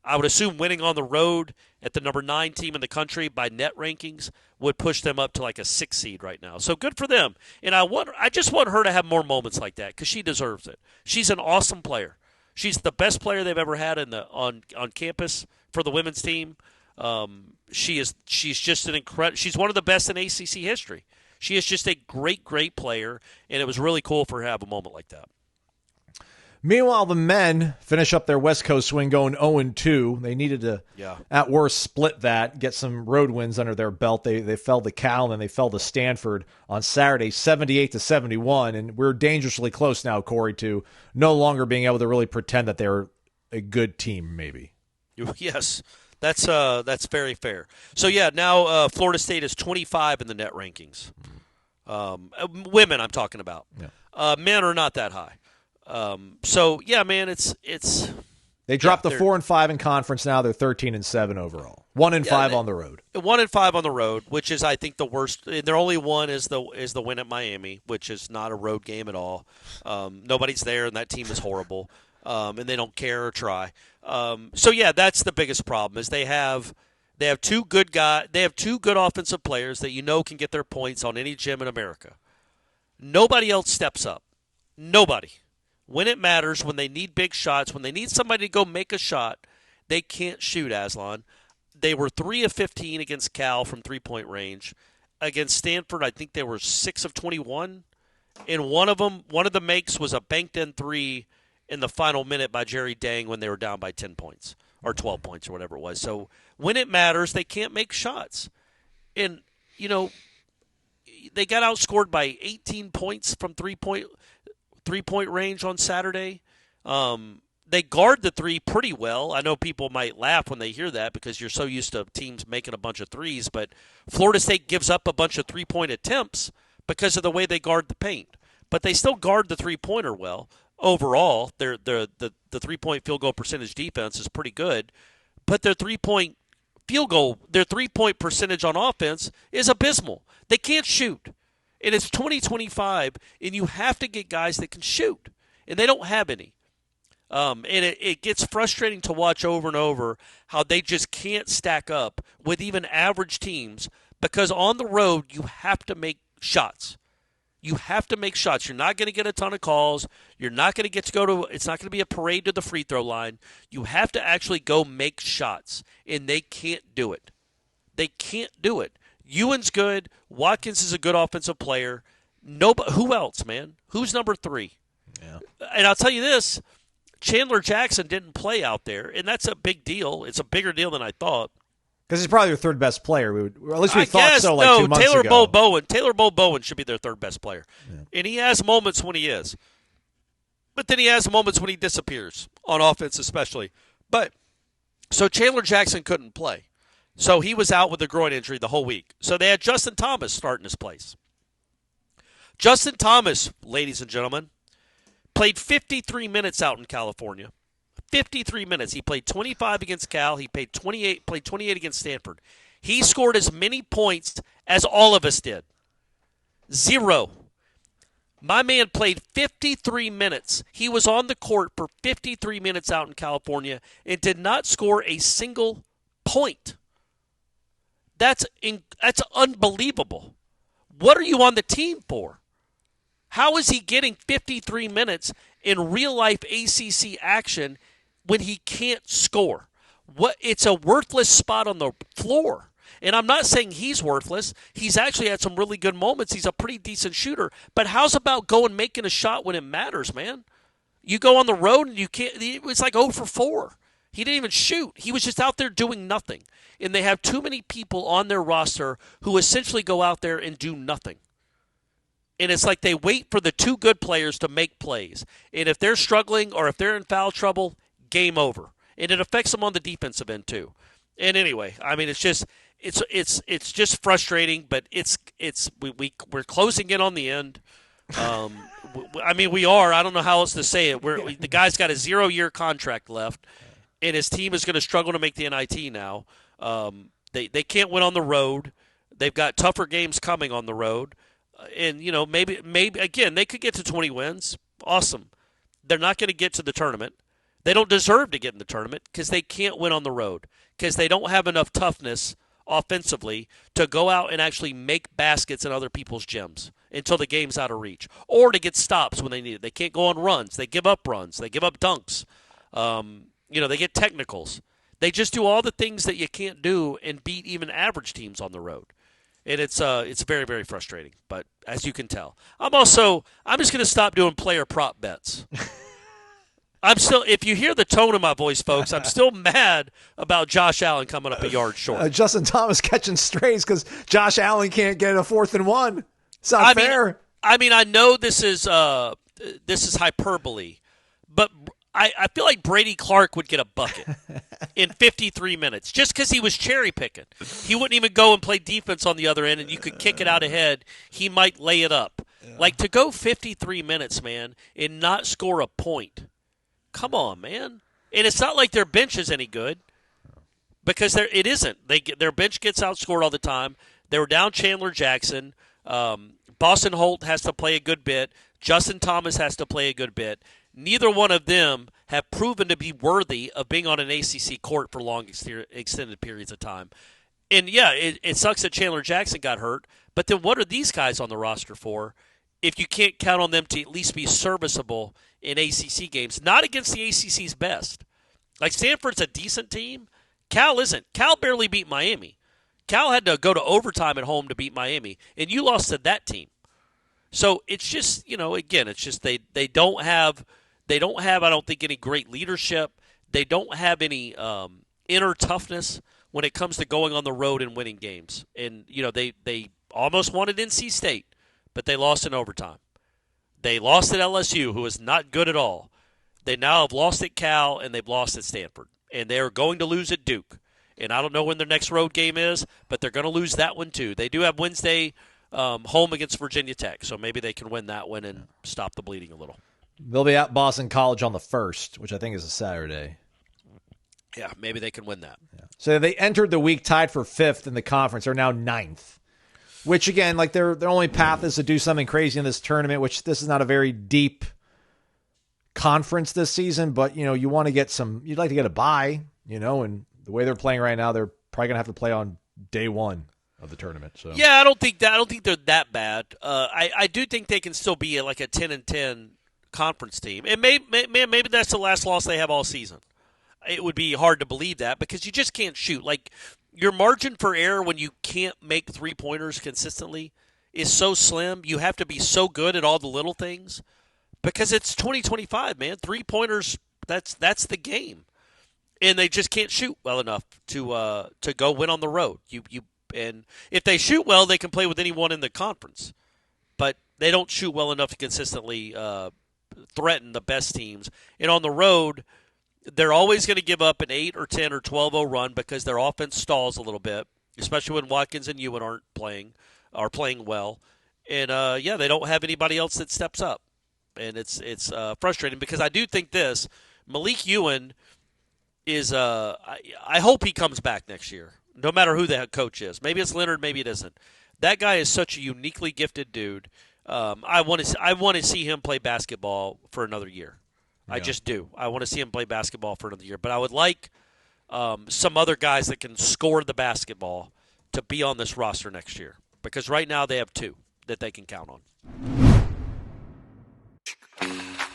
I would assume winning on the road at the number 9 team in the country by net rankings would push them up to like a 6 seed right now. So good for them. And I just want her to have more moments like that because she deserves it. She's an awesome player. She's the best player they've ever had on campus for the women's team. She's just she's one of the best in ACC history. She is just a great, great player, and it was really cool for her to have a moment like that. Meanwhile, the men finish up their West Coast swing going 0-2. They needed to, at worst, split that, get some road wins under their belt. They fell to Cal, and then they fell to Stanford on Saturday, 78-71. And we're dangerously close now, Corey, to no longer being able to really pretend that they're a good team, maybe. Yes, that's very fair. So, now Florida State is 25 in the net rankings. Women I'm talking about. Yeah. Men are not that high. Man, it's they dropped the 4-5 in conference. Now they're 13-7 overall. 1-5 on the road. 1-5 on the road, which is I think the worst. Their only one is the win at Miami, which is not a road game at all. Nobody's there, and that team is horrible. and they don't care or try. So yeah, that's the biggest problem is they have two good offensive players that can get their points on any gym in America. Nobody else steps up. Nobody. When it matters, when they need big shots, when they need somebody to go make a shot, they can't shoot, Aslan. They were 3 of 15 against Cal from three-point range. Against Stanford, I think they were 6 of 21. And one of the makes was a banked-in three in the final minute by Jerry Dang when they were down by 10 points or 12 points or whatever it was. So when it matters, they can't make shots. And, they got outscored by 18 points from three-point range on Saturday. They guard the three pretty well. I know people might laugh when they hear that because you're so used to teams making a bunch of threes, but Florida State gives up a bunch of three-point attempts because of the way they guard the paint. But they still guard the three-pointer well. Overall, the three-point field goal percentage defense is pretty good, but their three-point percentage on offense is abysmal. They can't shoot. And it's 2025, and you have to get guys that can shoot, and they don't have any. And it gets frustrating to watch over and over how they just can't stack up with even average teams because on the road you have to make shots. You have to make shots. You're not going to get a ton of calls. You're not going to get to go to – it's not going to be a parade to the free throw line. You have to actually go make shots, and they can't do it. They can't do it. Ewan's good. Watkins is a good offensive player. Who else, man? Who's number 3? Yeah. And I'll tell you this, Chandler Jackson didn't play out there, and that's a big deal. It's a bigger deal than I thought. Because he's probably your third best player. Or at least we thought guess, so 2 months Taylor ago. Taylor Bowen should be their third best player. Yeah. And he has moments when he is. But then he has moments when he disappears, on offense especially. So Chandler Jackson couldn't play. So he was out with a groin injury the whole week. So they had Justin Thomas starting his place. Justin Thomas, ladies and gentlemen, played 53 minutes out in California. 53 minutes. He played 25 against Cal. He played 28 against Stanford. He scored as many points as all of us did. 0. My man played 53 minutes. He was on the court for 53 minutes out in California and did not score a single point. That's unbelievable. What are you on the team for? How is he getting 53 minutes in real-life ACC action when he can't score? It's a worthless spot on the floor. And I'm not saying he's worthless. He's actually had some really good moments. He's a pretty decent shooter. But how's about going making a shot when it matters, man? You go on the road and you can't. It's like 0 for 4. He didn't even shoot. He was just out there doing nothing. And they have too many people on their roster who essentially go out there and do nothing. And it's like they wait for the 2 good players to make plays. And if they're struggling or if they're in foul trouble, game over. And it affects them on the defensive end too. And anyway, I mean, it's just frustrating, but we're closing in on the end. I mean, we are. I don't know how else to say it. The guy's got a 0-year contract left, and his team is going to struggle to make the NIT now. They can't win on the road. They've got tougher games coming on the road. And, maybe again, they could get to 20 wins. Awesome. They're not going to get to the tournament. They don't deserve to get in the tournament because they can't win on the road because they don't have enough toughness offensively to go out and actually make baskets in other people's gyms until the game's out of reach or to get stops when they need it. They can't go on runs. They give up runs. They give up dunks. They get technicals. They just do all the things that you can't do and beat even average teams on the road. And it's very, very frustrating. But as you can tell, I'm just going to stop doing player prop bets. If you hear the tone of my voice, folks, I'm still mad about Josh Allen coming up a yard short. Justin Thomas catching strays because Josh Allen can't get a 4th and 1. It's not fair. I know this is hyperbole, but I feel like Brady Clark would get a bucket in 53 minutes just because he was cherry picking. He wouldn't even go and play defense on the other end, and you could kick it out ahead. He might lay it up. Yeah. Like to go 53 minutes, man, and not score a point. Come on, man. And it's not like their bench is any good because it isn't. Their bench gets outscored all the time. They were down Chandler Jackson. Boston Holt has to play a good bit. Justin Thomas has to play a good bit. Neither one of them have proven to be worthy of being on an ACC court for long extended periods of time. And, yeah, it sucks that Chandler Jackson got hurt, but then what are these guys on the roster for if you can't count on them to at least be serviceable in ACC games? Not against the ACC's best. Like, Stanford's a decent team. Cal isn't. Cal barely beat Miami. Cal had to go to overtime at home to beat Miami, and you lost to that team. So it's just, again, it's just they don't have, I don't think, any great leadership. They don't have any inner toughness when it comes to going on the road and winning games. And, they almost wanted NC State, but they lost in overtime. They lost at LSU, who is not good at all. They now have lost at Cal, and they've lost at Stanford. And they are going to lose at Duke. And I don't know when their next road game is, but they're going to lose that one too. They do have Wednesday home against Virginia Tech, so maybe they can win that one and stop the bleeding a little. They'll be at Boston College on the 1st, which I think is a Saturday. Yeah, maybe they can win that. Yeah. So they entered the week tied for 5th in the conference. They're now 9th, which, again, like their only path is to do something crazy in this tournament, which this is not a very deep conference this season, but, you want to get you'd like to get a bye, and the way they're playing right now, they're probably going to have to play on day 1 of the tournament. So yeah, I don't think they're that bad. I do think they can still be like a 10-10 conference team, and maybe that's the last loss they have all season. It would be hard to believe that because you just can't shoot. Like, your margin for error when you can't make 3-pointers consistently is so slim. You have to be so good at all the little things because it's 2025, man. 3-pointers, that's the game, and they just can't shoot well enough to go win on the road. And if they shoot well, they can play with anyone in the conference. But they don't shoot well enough to consistently threaten the best teams. And on the road, they're always going to give up an 8 or 10 or 12-0 run because their offense stalls a little bit, especially when Watkins and Ewan are playing well. And, they don't have anybody else that steps up. And it's frustrating because I do think this. Malik Ewan is I hope he comes back next year. No matter who the head coach is. Maybe it's Leonard, maybe it isn't. That guy is such a uniquely gifted dude. I want to see him play basketball for another year. Yeah. I just do. I want to see him play basketball for another year. But I would like some other guys that can score the basketball to be on this roster next year. Because right now they have 2 that they can count on.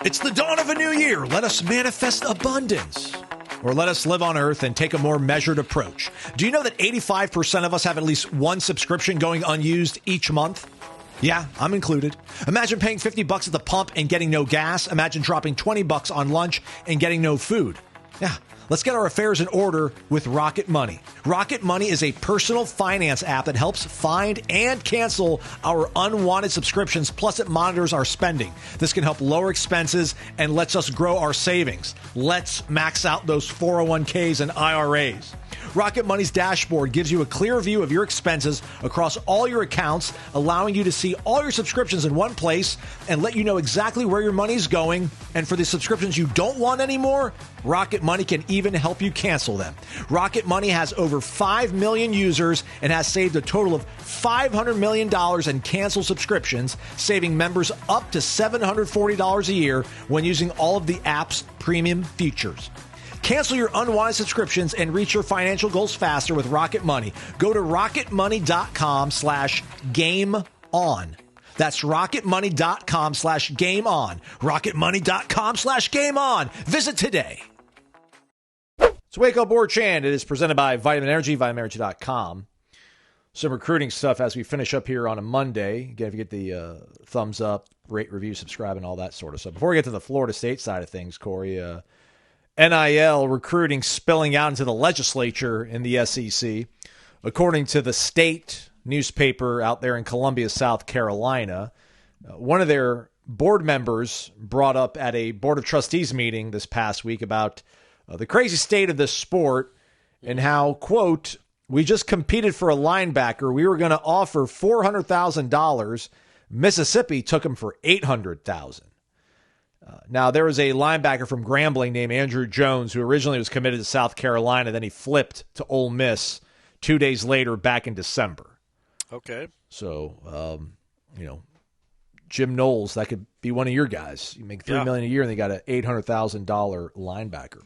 It's the dawn of a new year. Let us manifest abundance. Or let us live on Earth and take a more measured approach. Do you know that 85% of us have at least one subscription going unused each month? Yeah, I'm included. Imagine paying $50 at the pump and getting no gas. Imagine dropping $20 on lunch and getting no food. Yeah, let's get our affairs in order with Rocket Money. Rocket Money is a personal finance app that helps find and cancel our unwanted subscriptions, plus it monitors our spending. This can help lower expenses and lets us grow our savings. Let's max out those 401ks and IRAs. Rocket Money's dashboard gives you a clear view of your expenses across all your accounts, allowing you to see all your subscriptions in one place and let you know exactly where your money's going. And for the subscriptions you don't want anymore, Rocket Money can even help you cancel them. Rocket Money has over 5 million users and has saved a total of $500 million in canceled subscriptions, saving members up to $740 a year when using all of the app's premium features. Cancel your unwanted subscriptions and reach your financial goals faster with Rocket Money. Go to rocketmoney.com/gameon. That's rocketmoney.com/gameon. rocketmoney.com/gameon. Visit today. It's Wake Up Warchant. It is presented by Vitamin Energy, vitaminenergy.com. Some recruiting stuff as we finish up here on a Monday. Again, if you get the thumbs up, rate, review, subscribe, and all that sort of stuff. Before we get to the Florida State side of things, Corey, NIL recruiting spilling out into the legislature in the SEC. According to the state newspaper out there in Columbia, South Carolina, one of their board members brought up at a Board of Trustees meeting this past week about the crazy state of this sport and how, quote, we just competed for a linebacker. We were going to offer $400,000. Mississippi took him for $800,000. Now, there was a linebacker from Grambling named Andrew Jones who originally was committed to South Carolina. Then he flipped to Ole Miss 2 days later back in December. Okay. So, Jim Noles, that could be one of your guys. You make $3 million a year, and they got an $800,000 linebacker.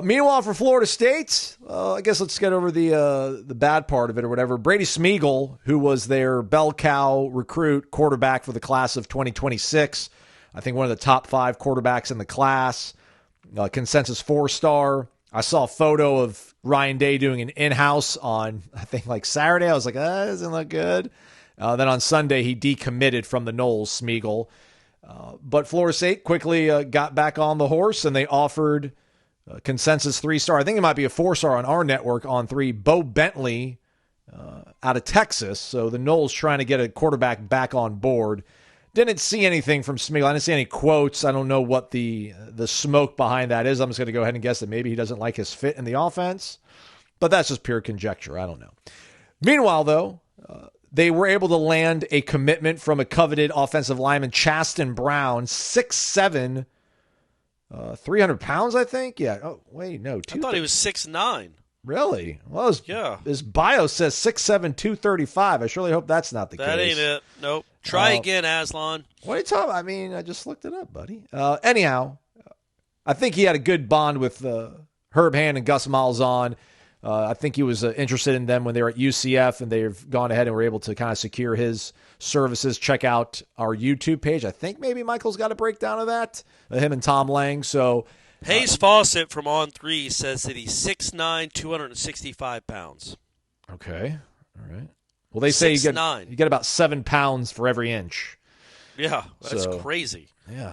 Meanwhile, for Florida State, I guess let's get over the bad part of it or whatever. Brady Smeagol, who was their bell cow recruit quarterback for the class of 2026, I think one of the top 5 quarterbacks in the class, consensus 4-star. I saw a photo of Ryan Day doing an in-house on, I think, like Saturday. I was like, that doesn't look good. Then on Sunday, he decommitted from the Noles, Smeagol. But Florida State quickly got back on the horse, and they offered consensus 3-star. I think it might be a 4-star on our network on 3, Bo Bentley out of Texas. So the Noles trying to get a quarterback back on board. Didn't see anything from Smeagol. I didn't see any quotes. I don't know what the smoke behind that is. I'm just going to go ahead and guess that maybe he doesn't like his fit in the offense. But that's just pure conjecture. I don't know. Meanwhile, though, they were able to land a commitment from a coveted offensive lineman, Chasten Brown, 6'7", 300 pounds, I think. Yeah. Oh, wait, no. I thought he was 6'9". Really? Well, his bio says 6'7", 235. I surely hope that's not the case. That ain't it. Nope. Try again, Aslan. What are you talking about? I mean, I just looked it up, buddy. Anyhow, I think he had a good bond with Herb Hand and Gus Malzahn. I think he was interested in them when they were at UCF, and they've gone ahead and were able to kind of secure his services. Check out our YouTube page. I think maybe Michael's got a breakdown of that, him and Tom Lang. So Hayes Fawcett from On3 says that he's 6'9", 265 pounds. Okay. All right. Well, they say you get about 7 pounds for every inch. Yeah, that's crazy. Yeah.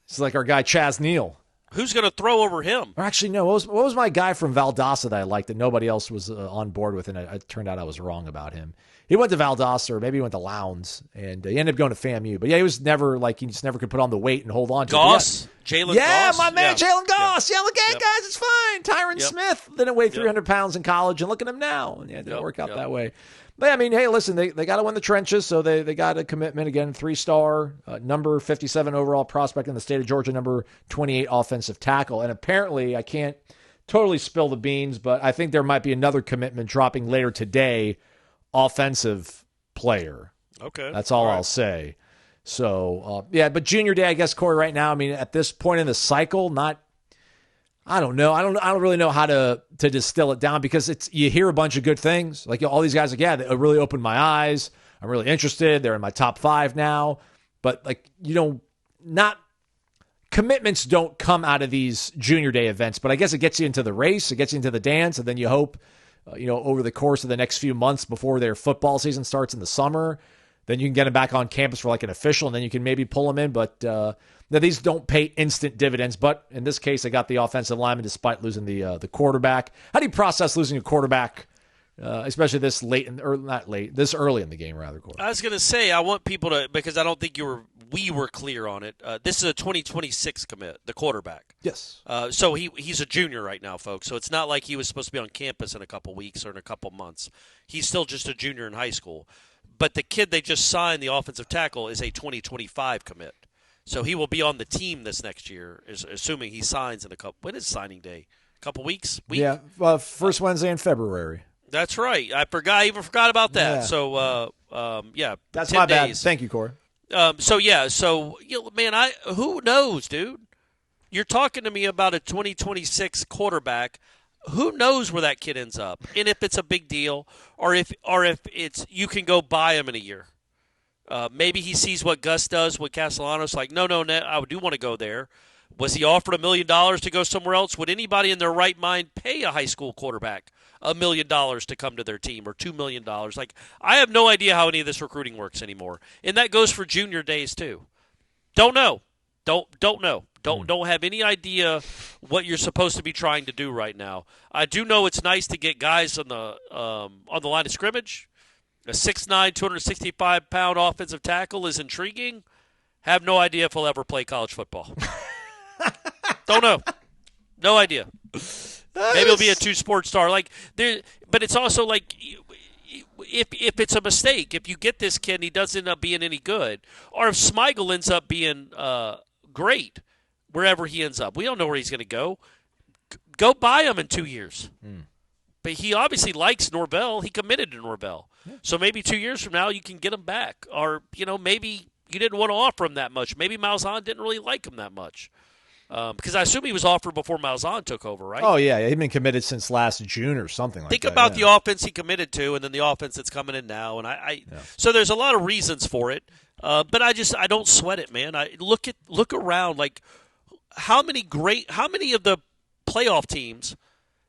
It's like our guy Chaz Neal. Who's going to throw over him? Or actually, no. What was my guy from Valdosta that I liked that nobody else was on board with, and it turned out I was wrong about him. He went to Valdosta, or maybe he went to Lowndes, and he ended up going to FAMU. But yeah, he was never he just never could put on the weight and hold on to Goss? it. Jalen Goss? Yeah, my man, Jalen Goss. Yeah, look at guys, it's fine. Tyron Smith didn't weigh 300 pounds in college, and look at him now. And yeah, it didn't work out that way. But I mean, hey, listen, they got to win the trenches, so they got a commitment again, 3-star, number 57 overall prospect in the state of Georgia, number 28 offensive tackle. And apparently, I can't totally spill the beans, but I think there might be another commitment dropping later today, offensive player. Okay. That's all I'll say. So, but junior day, I guess, Corey, right now, I mean, at this point in the cycle, I don't know. I don't really know how to distill it down, because you hear a bunch of good things. Like all these guys, it really opened my eyes. I'm really interested. They're in my top 5 now. But commitments don't come out of these junior day events. But I guess it gets you into the race. It gets you into the dance. And then you hope, over the course of the next few months before their football season starts in the summer, then you can get them back on campus for an official, and then you can maybe pull them in. But now these don't pay instant dividends. But in this case, they got the offensive lineman despite losing the quarterback. How do you process losing a quarterback, especially this this early in the game, rather? Corey? I was going to say, I want people to, because I don't think we were clear on it. This is a 2026 commit, the quarterback. Yes. So he's a junior right now, folks. So it's not like he was supposed to be on campus in a couple weeks or in a couple months. He's still just a junior in high school. But the kid they just signed, the offensive tackle, is a 2025 commit. So he will be on the team this next year, assuming he signs in a couple. When is signing day? A couple weeks? Yeah, first Wednesday in February. That's right. I even forgot about that. Yeah. So, that's 10 my bad. days. Thank you, Corey. Man, who knows, dude? You're talking to me about a 2026 quarterback. Who knows where that kid ends up, and if it's a big deal, or if it's you can go buy him in a year. Maybe he sees what Gus does with Castellanos, like, no, I do want to go there. Was he offered $1 million to go somewhere else? Would anybody in their right mind pay a high school quarterback $1 million to come to their team, or $2 million? Like, I have no idea how any of this recruiting works anymore, and that goes for junior days too. Don't know. Don't know. Don't have any idea what you're supposed to be trying to do right now. I do know it's nice to get guys on the line of scrimmage. A 6'9", 265-pound offensive tackle is intriguing. Have no idea if he'll ever play college football. Don't know. No idea. Maybe he'll be a two-sport star. But it's also like, if it's a mistake, if you get this kid and he doesn't end up being any good, or if Smeagol ends up being great wherever he ends up, we don't know where he's going to go. Go buy him in 2 years. But he obviously likes Norvell. He committed to Norvell. Yeah. So maybe 2 years from now you can get him back. Or, maybe You didn't want to offer him that much. Maybe Malzahn didn't really like him that much. Because I assume he was offered before Malzahn took over, right? Oh, yeah. He'd been committed since last June or something like that. Think about the offense he committed to and then the offense that's coming in now. And So there's a lot of reasons for it. But I don't sweat it, man. I look around. Like, how many of the playoff teams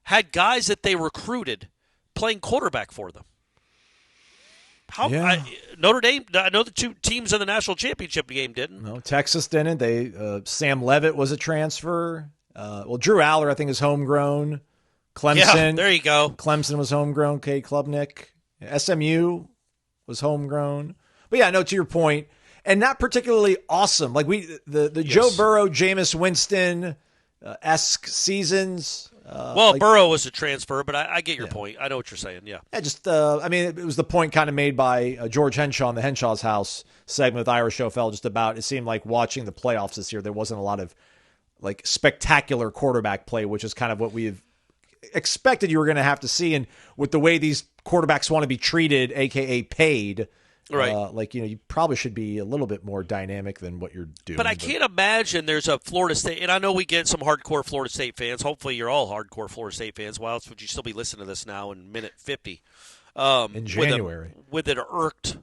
had guys that they recruited playing quarterback for them? Notre Dame, I know the two teams in the national championship game didn't. No, Texas didn't. Sam Leavitt was a transfer. Drew Aller, I think, is homegrown. Clemson. Yeah, there you go. Clemson was homegrown. Cade Klubnik. SMU was homegrown. But yeah, no, to your point, and not particularly awesome. Like the Joe Burrow, Jameis Winston esque seasons. Burrow was a transfer, but I get your point. I know what you're saying. Yeah. It was the point kind of made by George Henshaw in the Henshaw's House segment with Ira Schofel. Just about, it seemed like watching the playoffs this year, there wasn't a lot of like spectacular quarterback play, which is kind of what we've expected you were going to have to see. And with the way these quarterbacks want to be treated, aka paid. Right. You probably should be a little bit more dynamic than what you're doing. But I can't imagine there's a Florida State, and I know we get some hardcore Florida State fans. Hopefully you're all hardcore Florida State fans. Why else would you still be listening to this now in minute 50? In January. With an irked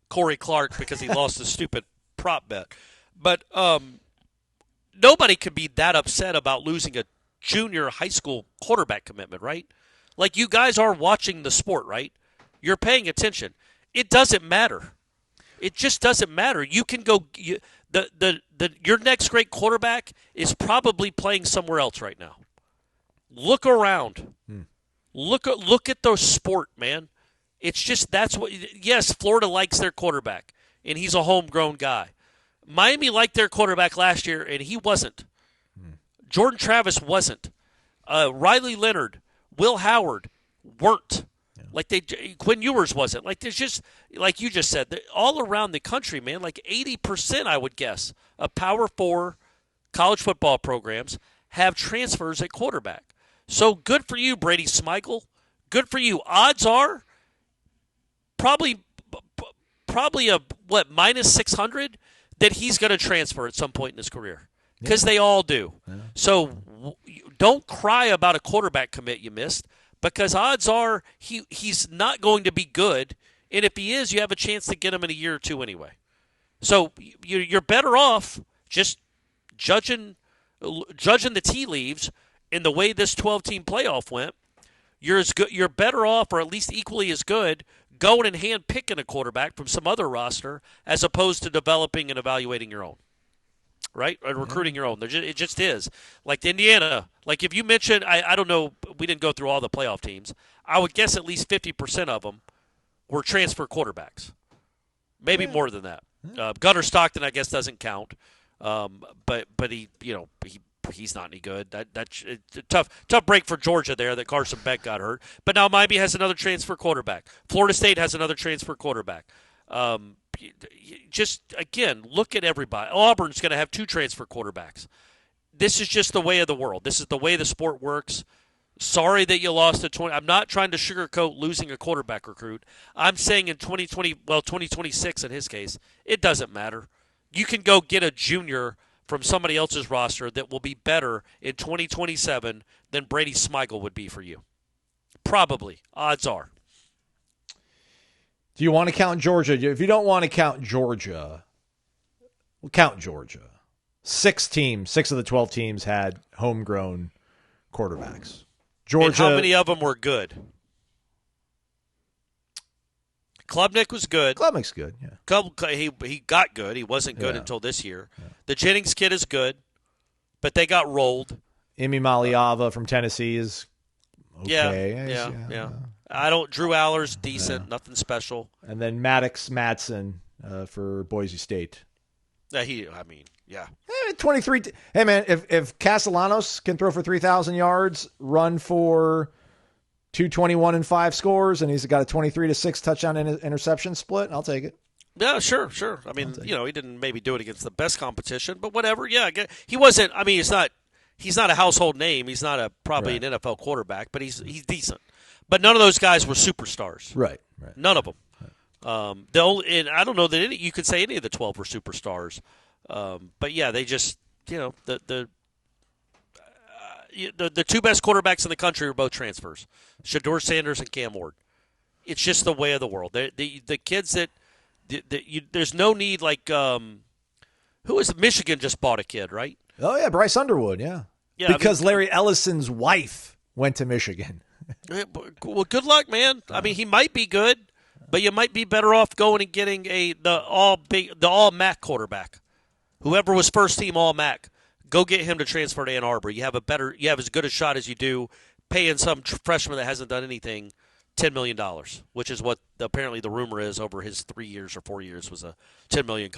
Corey Clark because he lost a stupid prop bet. But nobody could be that upset about losing a junior high school quarterback commitment, right? Like, you guys are watching the sport, right? You're paying attention. It doesn't matter. It just doesn't matter. You can go. Your next great quarterback is probably playing somewhere else right now. Look around. Look at the sport, man. It's just that's what. Yes, Florida likes their quarterback, and he's a homegrown guy. Miami liked their quarterback last year, and he wasn't. Jordan Travis wasn't. Riley Leonard, Will Howard weren't. Like Quinn Ewers wasn't. Like, there's just, like you just said, all around the country, man, like 80%, I would guess, of Power 4 college football programs have transfers at quarterback. So good for you, Brady Smigel. Good for you. Odds are probably minus 600 that he's going to transfer at some point in his career, because they all do. Yeah. So don't cry about a quarterback commit you missed, because odds are he's not going to be good, and if he is, you have a chance to get him in a year or two anyway. So you're better off just judging the tea leaves in the way this 12-team playoff went. You're better off, or at least equally as good, going and hand-picking a quarterback from some other roster as opposed to developing and evaluating your own. Right? Or recruiting your own. It just is. Like Indiana, like if you mentioned, I don't know, we didn't go through all the playoff teams. I would guess at least 50% of them were transfer quarterbacks. Maybe more than that. Gunnar Stockton, I guess, doesn't count. But he's not any good. That's a tough break for Georgia there that Carson Beck got hurt. But now Miami has another transfer quarterback. Florida State has another transfer quarterback. Just, again, look at everybody. Auburn's going to have 2 transfer quarterbacks. This is just the way of the world. This is the way the sport works. Sorry that you lost a 20. I'm not trying to sugarcoat losing a quarterback recruit. I'm saying in 2026 in his case, it doesn't matter. You can go get a junior from somebody else's roster that will be better in 2027 than Brady Smigel would be for you. Probably. Odds are. Do you want to count Georgia? If you don't want to count Georgia, we'll count Georgia. 6 of the 12 teams had homegrown quarterbacks. Georgia. And how many of them were good? Klubnik was good. Klubnik's good, yeah. He got good. He wasn't good until this year. Yeah. The Jennings kid is good, but they got rolled. Imi Maliava from Tennessee is okay. Yeah. Drew Aller's decent, nothing special. And then Maddox Madsen for Boise State. 23. Hey, man, if Castellanos can throw for 3,000 yards, run for 221 and 5 scores, and he's got a 23-6 touchdown interception split, I'll take it. Yeah, sure. I mean, he didn't maybe do it against the best competition, but whatever. Yeah, he wasn't. I mean, he's not a household name. He's not probably an NFL quarterback, but he's decent. But none of those guys were superstars. Right. None of them. And I don't know that you could say any of the 12 were superstars. But yeah, they just the two best quarterbacks in the country are both transfers, Shedeur Sanders and Cam Ward. It's just the way of the world. The kids that there's no need like who is Michigan just bought a kid, right? Oh yeah, Bryce Underwood, yeah. Because Larry Ellison's wife went to Michigan. Well, good luck, man. I mean, he might be good, but you might be better off going and getting the all MAC quarterback. Whoever was first team all MAC, go get him to transfer to Ann Arbor. You have as good a shot as you do paying some freshman that hasn't done anything $10 million, which is what apparently the rumor is over his 3 years or 4 years was a $10 million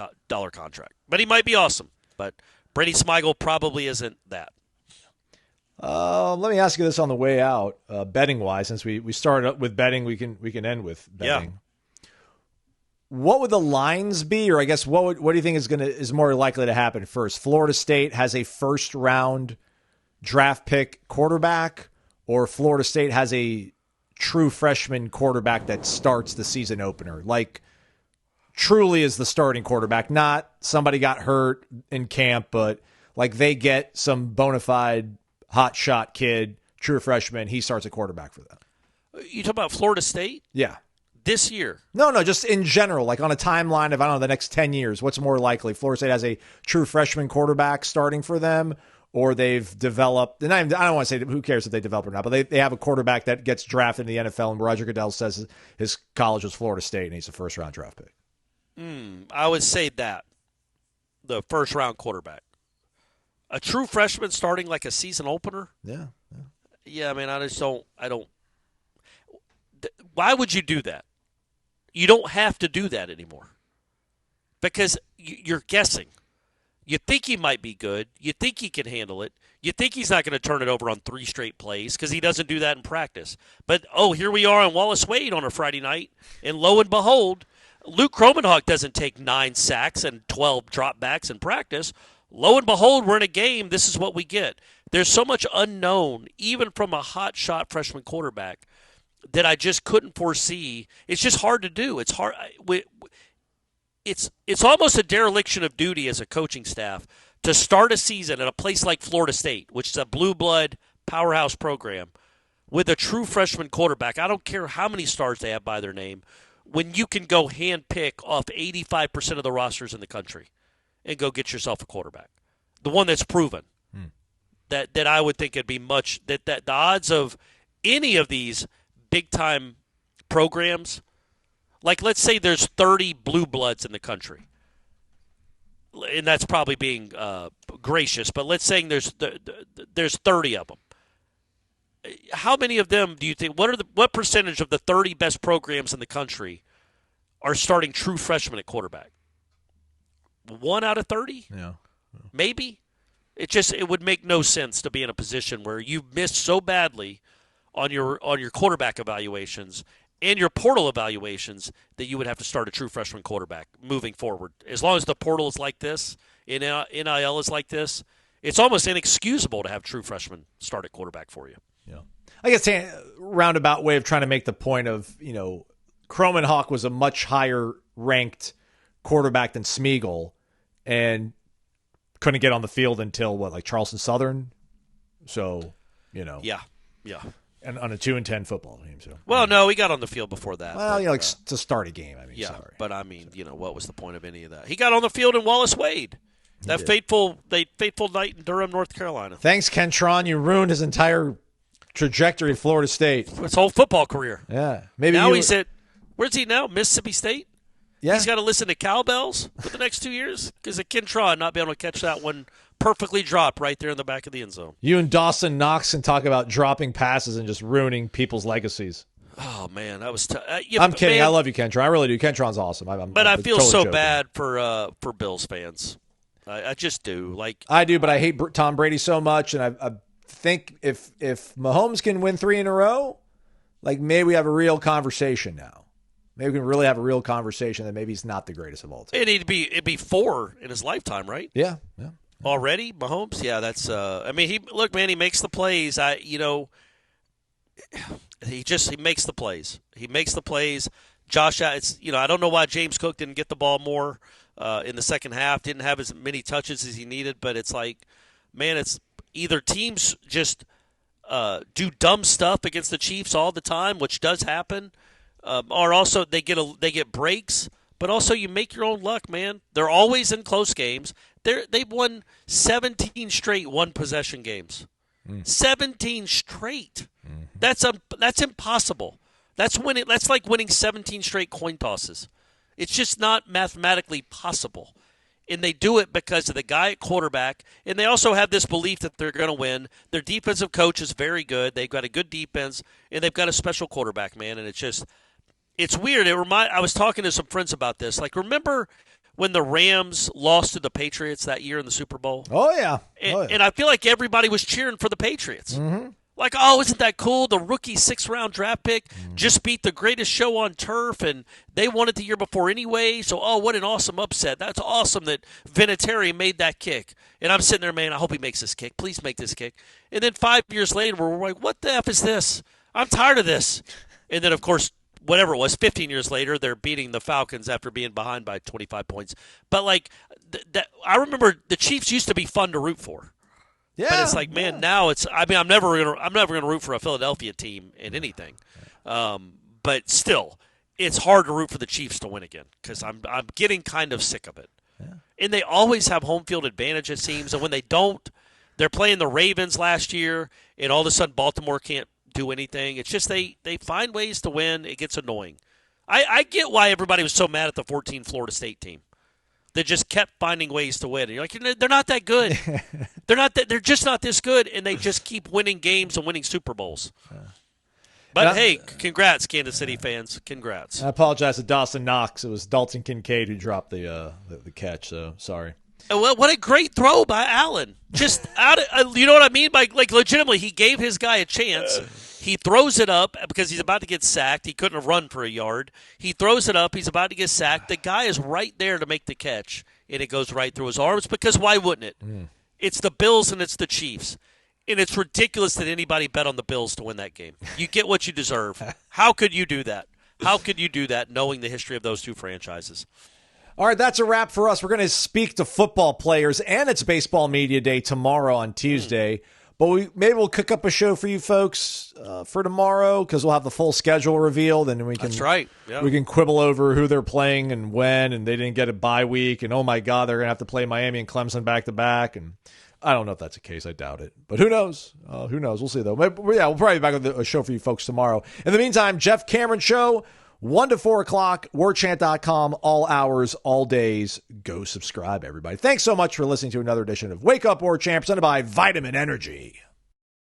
contract. But he might be awesome. But Brady Smigel probably isn't that. Let me ask you this on the way out, betting wise. Since we started up with betting, we can end with betting. Yeah. What would the lines be, or I guess what do you think is more likely to happen first? Florida State has a first round draft pick quarterback, or Florida State has a true freshman quarterback that starts the season opener, like truly is the starting quarterback, not somebody got hurt in camp, but like they get some bona fide hot shot kid, true freshman, he starts a quarterback for them. You talking about Florida State? Yeah. This year? No, just in general, like on a timeline of, I don't know, the next 10 years, what's more likely? Florida State has a true freshman quarterback starting for them, or they've developed, and I don't want to say who cares if they develop or not, but they have a quarterback that gets drafted in the NFL, and Roger Goodell says his college was Florida State, and he's a first-round draft pick. I would say that, the first-round quarterback. A true freshman starting like a season opener? Yeah. Yeah, I mean, I don't. Why would you do that? You don't have to do that anymore because you're guessing. You think he might be good. You think he can handle it. You think he's not going to turn it over on 3 straight plays because he doesn't do that in practice. But, here we are on Wallace Wade on a Friday night, and lo and behold, Luke Kromenhoek doesn't take 9 sacks and 12 dropbacks in practice. Lo and behold, we're in a game. This is what we get. There's so much unknown, even from a hot shot freshman quarterback, that I just couldn't foresee. It's just hard to do. It's hard. It's almost a dereliction of duty as a coaching staff to start a season at a place like Florida State, which is a blue blood powerhouse program, with a true freshman quarterback. I don't care how many stars they have by their name, when you can go hand pick off 85% of the rosters in the country and go get yourself a quarterback, the one that's proven. That I would think it'd be much that the odds of any of these big-time programs, like let's say there's 30 blue bloods in the country, and that's probably being gracious, but let's say there's 30 of them. How many of them do you think, what percentage of the 30 best programs in the country are starting true freshmen at quarterback? 1 out of 30? Yeah. Maybe. It would make no sense to be in a position where you've missed so badly on your quarterback evaluations and your portal evaluations that you would have to start a true freshman quarterback moving forward. As long as the portal is like this, NIL is like this, it's almost inexcusable to have true freshmen start at quarterback for you. Yeah. I guess a roundabout way of trying to make the point of, Kromenhoek was a much higher ranked quarterback than Smigel and couldn't get on the field until Charleston Southern. So, Yeah. And on a 2-10 football team. So. Well, no, he got on the field before that. Well, to start a game. Sorry. But I mean, what was the point of any of that? He got on the field in Wallace Wade. That fateful night in Durham, North Carolina. Thanks, Kentron. You ruined his entire trajectory at Florida State. His whole football career. Yeah. He's at, where's he now? Mississippi State? Yeah. He's got to listen to cowbells for the next 2 years because of Kentron not being able to catch that one perfectly dropped right there in the back of the end zone. You and Dawson Knox can talk about dropping passes and just ruining people's legacies. Oh, man, that was tough. I'm kidding. Man, I love you, Kentron. I really do. Kentron's awesome. But I feel totally so joking. Bad for Bills fans. I just do. I do, but I hate Tom Brady so much, and I think if Mahomes can win 3 in a row, maybe we have a real conversation now. Maybe we can really have a real conversation that maybe he's not the greatest of all time. It'd be 4 in his lifetime, right? Yeah. Already, Mahomes? Yeah, that's he makes the plays. He makes the plays. He makes the plays. Josh, it's I don't know why James Cook didn't get the ball more in the second half. Didn't have as many touches as he needed, but it's like, man, it's either teams just do dumb stuff against the Chiefs all the time, which does happen, or also they get breaks. But also you make your own luck, man. They're always in close games. They've won 17 straight one-possession games. 17 straight. That's impossible. That's like winning 17 straight coin tosses. It's just not mathematically possible. And they do it because of the guy at quarterback, and they also have this belief that they're going to win. Their defensive coach is very good. They've got a good defense, and they've got a special quarterback, man. And it's weird. I was talking to some friends about this. Like, remember when the Rams lost to the Patriots that year in the Super Bowl? Oh, yeah. And I feel like everybody was cheering for the Patriots. Mm-hmm. Like, oh, isn't that cool? The rookie 6th-round draft pick just beat the greatest show on turf, and they won it the year before anyway. So, oh, what an awesome upset. That's awesome that Vinatieri made that kick. And I'm sitting there, man, I hope he makes this kick. Please make this kick. And then 5 years later, we're like, what the F is this? I'm tired of this. And then, of course, whatever it was, 15 years later, they're beating the Falcons after being behind by 25 points. But, like, I remember the Chiefs used to be fun to root for. Yeah, but it's like, man, now it's. I mean, I'm never gonna root for a Philadelphia team in anything. But still, it's hard to root for the Chiefs to win again because I'm getting kind of sick of it. Yeah. And they always have home field advantage, it seems. And when they don't, they're playing the Ravens last year, and all of a sudden Baltimore can't do anything. It's just they find ways to win. It gets annoying. I get why everybody was so mad at the 14 Florida State team. They just kept finding ways to win. And you're like, they're not that good. They're just not this good, and they just keep winning games and winning Super Bowls. But, hey, congrats, Kansas City fans. Congrats. I apologize to Dawson Knox. It was Dalton Kincaid who dropped the catch, so sorry. What a great throw by Allen. Just out of, you know what I mean? Like legitimately, he gave his guy a chance. He throws it up because he's about to get sacked. He couldn't have run for a yard. He throws it up. He's about to get sacked. The guy is right there to make the catch, and it goes right through his arms because why wouldn't it? It's the Bills and it's the Chiefs. And it's ridiculous that anybody bet on the Bills to win that game. You get what you deserve. How could you do that? How could you do that knowing the history of those two franchises? All right, that's a wrap for us. We're going to speak to football players, and it's Baseball Media Day tomorrow on Tuesday. But maybe we'll cook up a show for you folks for tomorrow because we'll have the full schedule revealed, and we can. That's right. Yeah. We can quibble over who they're playing and when, and they didn't get a bye week, and oh my God, they're going to have to play Miami and Clemson back to back, and I don't know if that's the case. I doubt it, but who knows? Who knows? We'll see though. Maybe, yeah, we'll probably be back with a show for you folks tomorrow. In the meantime, Jeff Cameron Show. 1 to 4 o'clock, warchant.com, all hours, all days. Go subscribe, everybody. Thanks so much for listening to another edition of Wake Up Warchant, presented by Vitamin Energy.